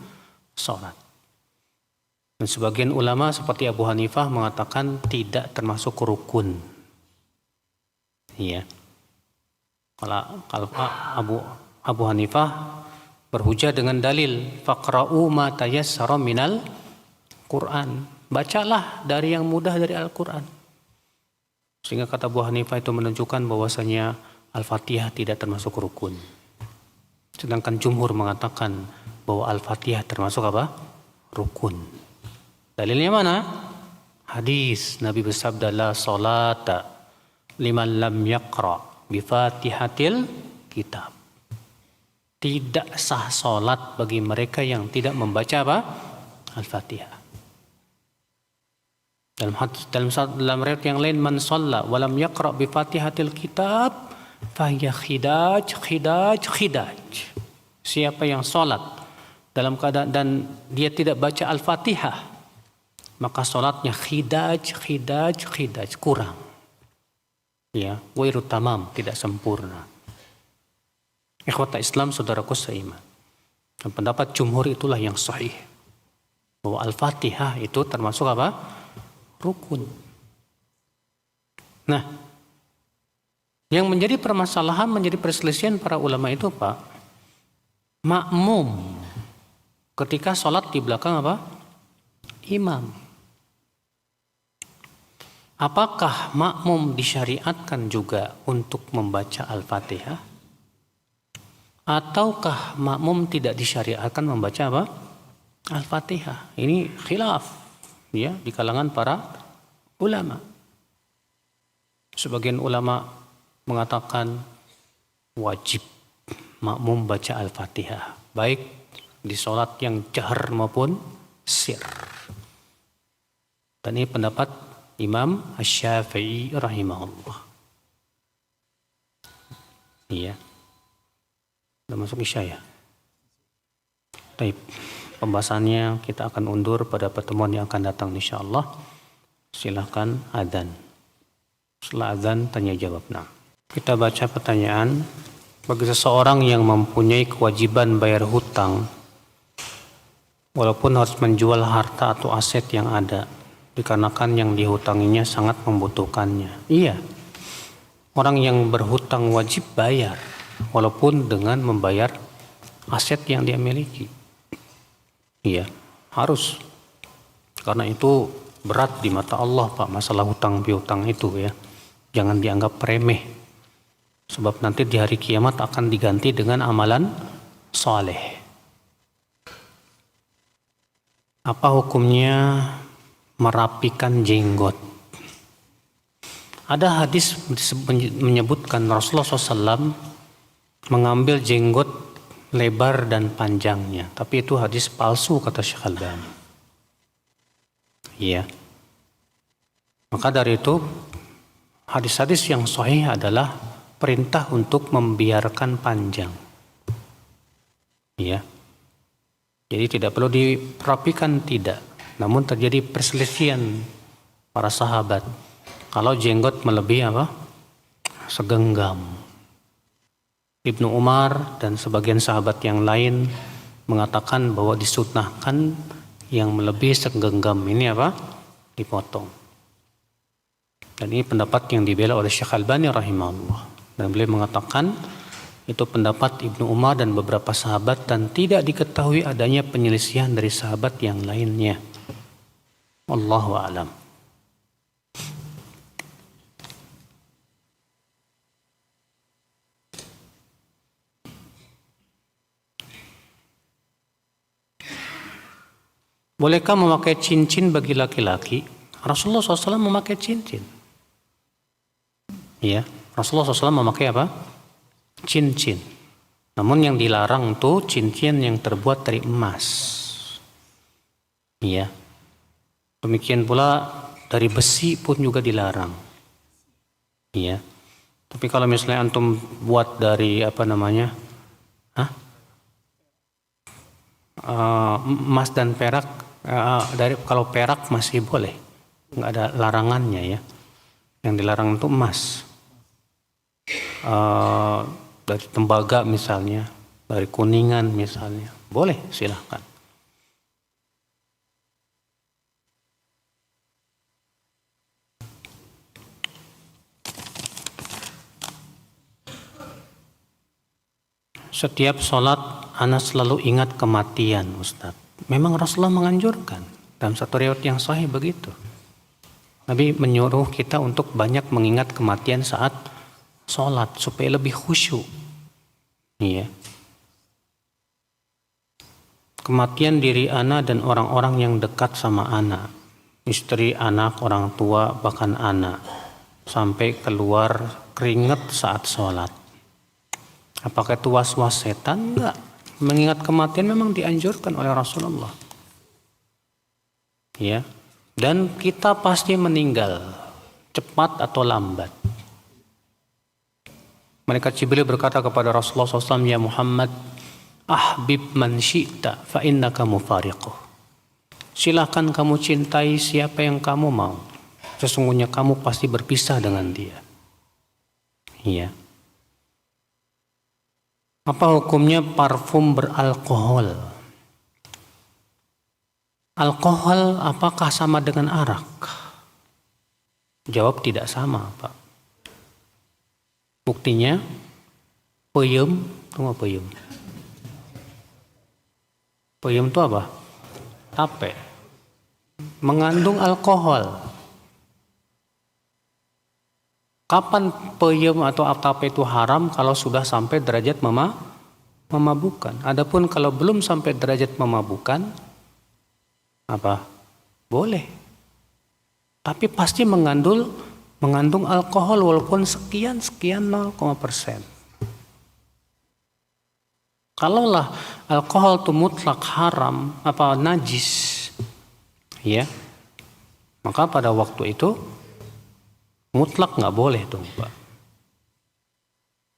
sholat. Dan sebagian ulama seperti Abu Hanifah mengatakan tidak termasuk rukun. Iya. Kalau Abu Hanifah berhujah dengan dalil faqra'u ma tayassara minal Quran. Bacalah dari yang mudah dari Al-Quran. Sehingga kata Abu Hanifah itu menunjukkan bahwasanya Al-Fatihah tidak termasuk rukun. Sedangkan jumhur mengatakan bahwa Al-Fatihah termasuk apa? Rukun. Dalilnya mana? Hadis Nabi bersabda la salata liman lam yaqra bi Fatihatil kitab. Tidak sah salat bagi mereka yang tidak membaca apa? Al-Fatihah. Dalam riwayat yang lain man shalla wa lam yaqra bi Fatihatil kitab fahiya khidaj. Siapa yang salat dalam keadaan dan dia tidak baca Al-Fatihah, maka salatnya khidaj, kurang. Ya, ghairu tamam, tidak sempurna. Ikhwata Islam, saudaraku seiman. Dan pendapat jumhur itulah yang sahih. Bahwa Al-Fatihah itu termasuk apa? Rukun. Nah, yang menjadi permasalahan, menjadi perselisihan para ulama itu Pak, makmum ketika sholat di belakang apa? Imam. Apakah makmum disyariatkan juga untuk membaca Al-Fatihah? Ataukah makmum tidak disyariatkan membaca apa? Al-Fatihah. Ini khilaf ya di kalangan para ulama. Sebagian ulama mengatakan wajib makmum baca Al-Fatihah, baik di sholat yang jahar maupun sir. Dan ini pendapat Imam Asy-Syafi'i rahimahullah. Iya. Sudah masuk isya ya? Baik. Pembahasannya kita akan undur pada pertemuan yang akan datang insyaallah. Silahkan adzan. Setelah adzan tanya jawab. Nah, kita baca pertanyaan. Bagi seseorang yang mempunyai kewajiban bayar hutang, walaupun harus menjual harta atau aset yang ada, dikarenakan yang dihutanginya sangat membutuhkannya. Iya, orang yang berhutang wajib bayar, walaupun dengan membayar aset yang dia miliki. Iya, harus. Karena itu berat di mata Allah, Pak, masalah hutang piutang itu ya. Jangan dianggap remeh. Sebab nanti di hari kiamat akan diganti dengan amalan soleh. Apa hukumnya merapikan jenggot? Ada hadis menyebutkan Rasulullah SAW mengambil jenggot lebar dan panjangnya. Tapi itu hadis palsu kata Syekh Albani. Iya. Maka dari itu hadis-hadis yang sahih adalah perintah untuk membiarkan panjang. Ya. Jadi tidak perlu dirapikan, tidak. Namun terjadi perselisihan para sahabat. Kalau jenggot melebihi apa? Segenggam. Ibnu Umar dan sebagian sahabat yang lain mengatakan bahwa disunnahkan yang melebihi segenggam ini apa? Dipotong. Dan ini pendapat yang dibela oleh Syekh Albani rahimahullah. Dan beliau mengatakan itu pendapat Ibnu Umar dan beberapa sahabat dan tidak diketahui adanya penyelisihan dari sahabat yang lainnya. Wallahu a'lam. Bolehkah memakai cincin bagi laki-laki? Rasulullah SAW memakai cincin. Ya. Rasulullah SAW memakai apa? Cincin. Namun yang dilarang tuh cincin yang terbuat dari emas. Iya. Demikian pula dari besi pun juga dilarang. Iya. Tapi kalau misalnya antum buat dari apa namanya? Emas dan perak, dari kalau perak masih boleh. Nggak ada larangannya ya. Yang dilarang itu emas. Dari tembaga misalnya, dari kuningan misalnya, boleh, silahkan. Setiap sholat ana selalu ingat kematian, Ustaz. Memang Rasulullah menganjurkan dalam satu riwayat yang sahih begitu. Nabi menyuruh kita untuk banyak mengingat kematian saat sholat supaya lebih khusyuk. Iya. Kematian diri anak dan orang-orang yang dekat sama anak, istri, anak, orang tua, bahkan anak, sampai keluar keringat saat sholat. Apakah itu was-was setan? Enggak. Mengingat kematian memang dianjurkan oleh Rasulullah. Ya. Dan kita pasti meninggal, cepat atau lambat. Malaikat Jibril berkata kepada Rasulullah SAW, ya Muhammad, ahbib man syi'ta fa innaka mufariquh. Silahkan kamu cintai siapa yang kamu mau. Sesungguhnya kamu pasti berpisah dengan dia. Iya. Apa hukumnya parfum beralkohol? Alkohol apakah sama dengan arak? Jawab tidak sama, Pak. Buktinya, peyem, tunggu peyem. Peyem itu apa? Tape. Mengandung alkohol. Kapan peyem atau tape itu haram? Kalau sudah sampai derajat memabukkan. Adapun kalau belum sampai derajat memabukkan, apa? Boleh. Tapi pasti mengandung alkohol walaupun sekian 0,%. Kalaulah alkohol itu mutlak haram, najis, ya, maka pada waktu itu mutlak nggak boleh tuh, Pak.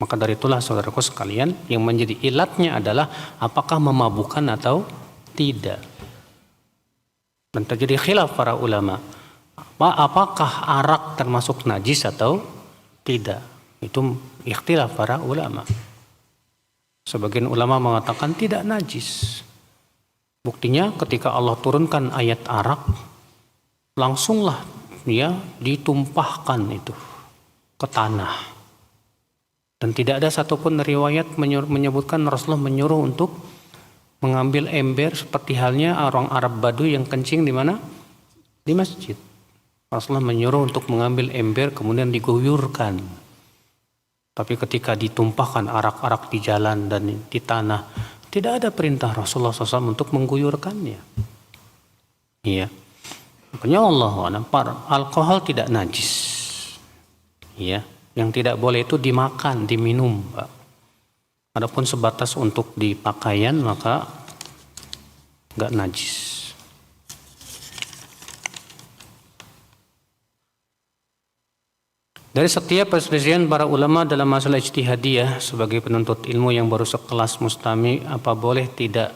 Maka dari itulah saudaraku sekalian, yang menjadi ilatnya adalah apakah memabukkan atau tidak. Dan terjadi khilaf para ulama, apakah arak termasuk najis atau tidak. Itu ikhtilaf para ulama. Sebagian ulama mengatakan tidak najis. Buktinya ketika Allah turunkan ayat arak, langsunglah ditumpahkan itu ke tanah. Dan tidak ada satupun riwayat menyebutkan Rasulullah menyuruh untuk mengambil ember seperti halnya orang Arab Baduy yang kencing di mana? Di masjid. Rasulullah menyuruh untuk mengambil ember kemudian diguyurkan. Tapi ketika ditumpahkan arak-arak di jalan dan di tanah, tidak ada perintah Rasulullah SAW untuk mengguyurkannya. Iya. Makanya alkohol tidak najis. Iya. Yang tidak boleh itu dimakan, diminum, Pak. Adapun sebatas untuk di pakaian maka nggak najis. Dari setiap perselisihan para ulama dalam masalah ijtihadiyah sebagai penuntut ilmu yang baru sekelas mustami, apa boleh tidak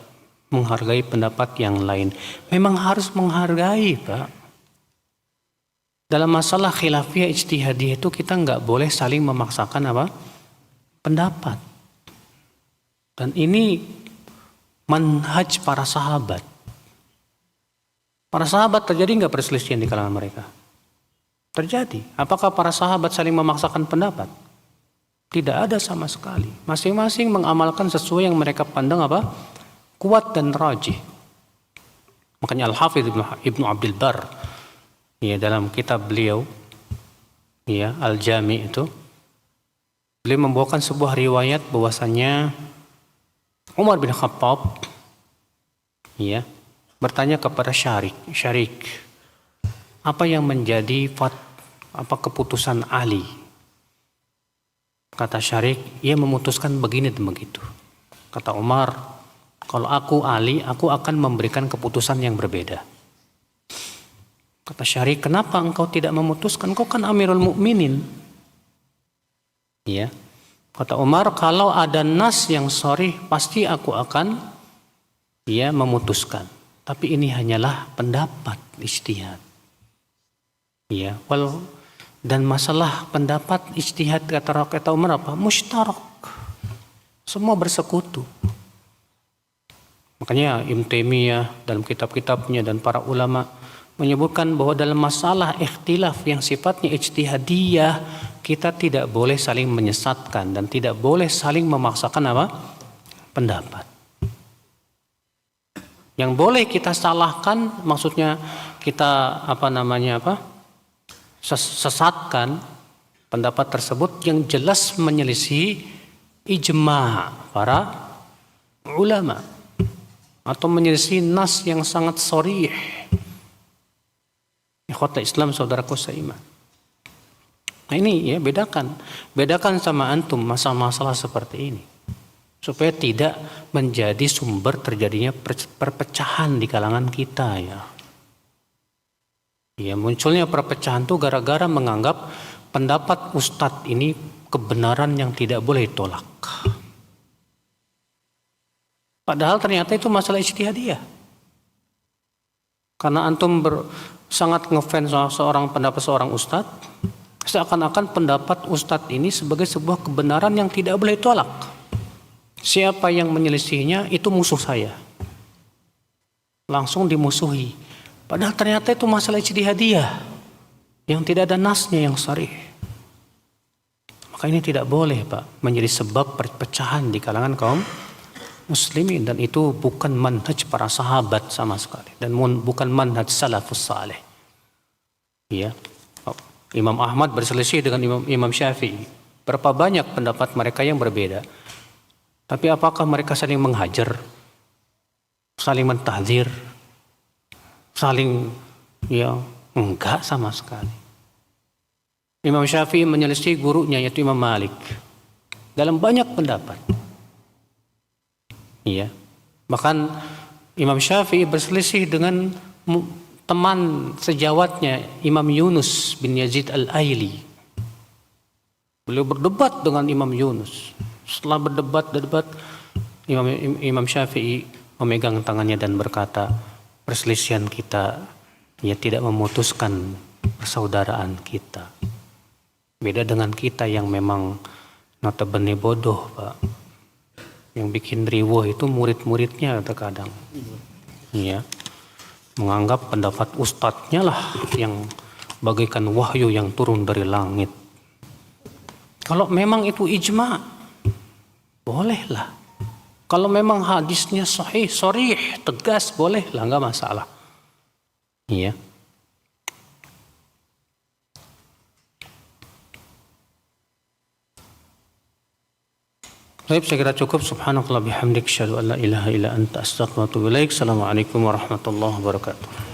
menghargai pendapat yang lain? Memang harus menghargai, Pak. Dalam masalah khilafiyah ijtihadiyah itu kita nggak boleh saling memaksakan pendapat. Dan ini manhaj para sahabat. Para sahabat terjadi nggak perselisihan di kalangan mereka? Terjadi. Apakah para sahabat saling memaksakan pendapat? Tidak ada sama sekali. Masing-masing mengamalkan sesuai yang mereka pandang kuat dan rajih. Makanya Al-Hafidz Ibnu Abdul Bar, ya, dalam kitab beliau, ya, Al-Jami itu, beliau membawakan sebuah riwayat bahwasanya Umar bin Khattab, ya, bertanya kepada Syarik, apa yang menjadi keputusan Ali? Kata Syarik, ia memutuskan begini dan begitu. Kata Umar, kalau aku Ali, aku akan memberikan keputusan yang berbeda. Kata Syarik, kenapa engkau tidak memutuskan? Engkau kan Amirul Mukminin. Ya. Kata Umar, kalau ada nas yang sharih, pasti aku akan memutuskan. Tapi ini hanyalah pendapat ijtihad. Ya, dan masalah pendapat ijtihad kata Umar mustarak. Semua bersekutu. Makanya Ibnu Taimiyah dalam kitab-kitabnya dan para ulama menyebutkan bahwa dalam masalah ikhtilaf yang sifatnya ijtihadiyah, kita tidak boleh saling menyesatkan dan tidak boleh saling memaksakan pendapat. Yang boleh kita salahkan, maksudnya kita sesatkan pendapat tersebut yang jelas menyelisih ijma' para ulama atau menyelisih nas yang sangat sharih. Ikhwata Islam, saudaraku seiman. Nah ini bedakan sama antum masalah-masalah seperti ini supaya tidak menjadi sumber terjadinya perpecahan di kalangan kita, ya. Ya, munculnya perpecahan itu gara-gara menganggap pendapat ustadz ini kebenaran yang tidak boleh ditolak. Padahal ternyata itu masalah ijtihadiyah. Karena antum sangat ngefans pendapat seorang ustadz, seakan-akan pendapat ustadz ini sebagai sebuah kebenaran yang tidak boleh ditolak. Siapa yang menyelisihinya itu musuh saya. Langsung dimusuhi. Padahal ternyata itu masalah ijtihadiyah yang tidak ada nasnya yang sharih. Maka ini tidak boleh, Pak, menjadi sebab perpecahan di kalangan kaum muslimin, dan itu bukan manhaj para sahabat sama sekali dan bukan manhaj salafus saleh. Ya. Imam Ahmad berselisih dengan Imam Syafi'i. Berapa banyak pendapat mereka yang berbeda. Tapi apakah mereka saling menghajar, saling mentahdzir, saling enggak sama sekali. Imam Syafi'i menyelisih gurunya yaitu Imam Malik dalam banyak pendapat. Bahkan Imam Syafi'i berselisih dengan teman sejawatnya Imam Yunus bin Yazid Al-Aili. Beliau berdebat dengan Imam Yunus. Setelah berdebat, Imam Syafi'i memegang tangannya dan berkata, perselisihan kita tidak memutuskan persaudaraan kita. Beda dengan kita yang memang notabene bodoh, Pak. Yang bikin riwuh itu murid-muridnya terkadang. Menganggap pendapat ustadznya lah yang bagaikan wahyu yang turun dari langit. Kalau memang itu ijma, bolehlah. Kalau memang hadisnya sahih, sharih, tegas, bolehlah, nggak masalah. Baik, saya kira cukup. Subhanakallah bihamdik, asyhadu an la ilaha illa anta, astaghfiruka wa atubu ilaik. Assalamualaikum warahmatullahi wabarakatuh.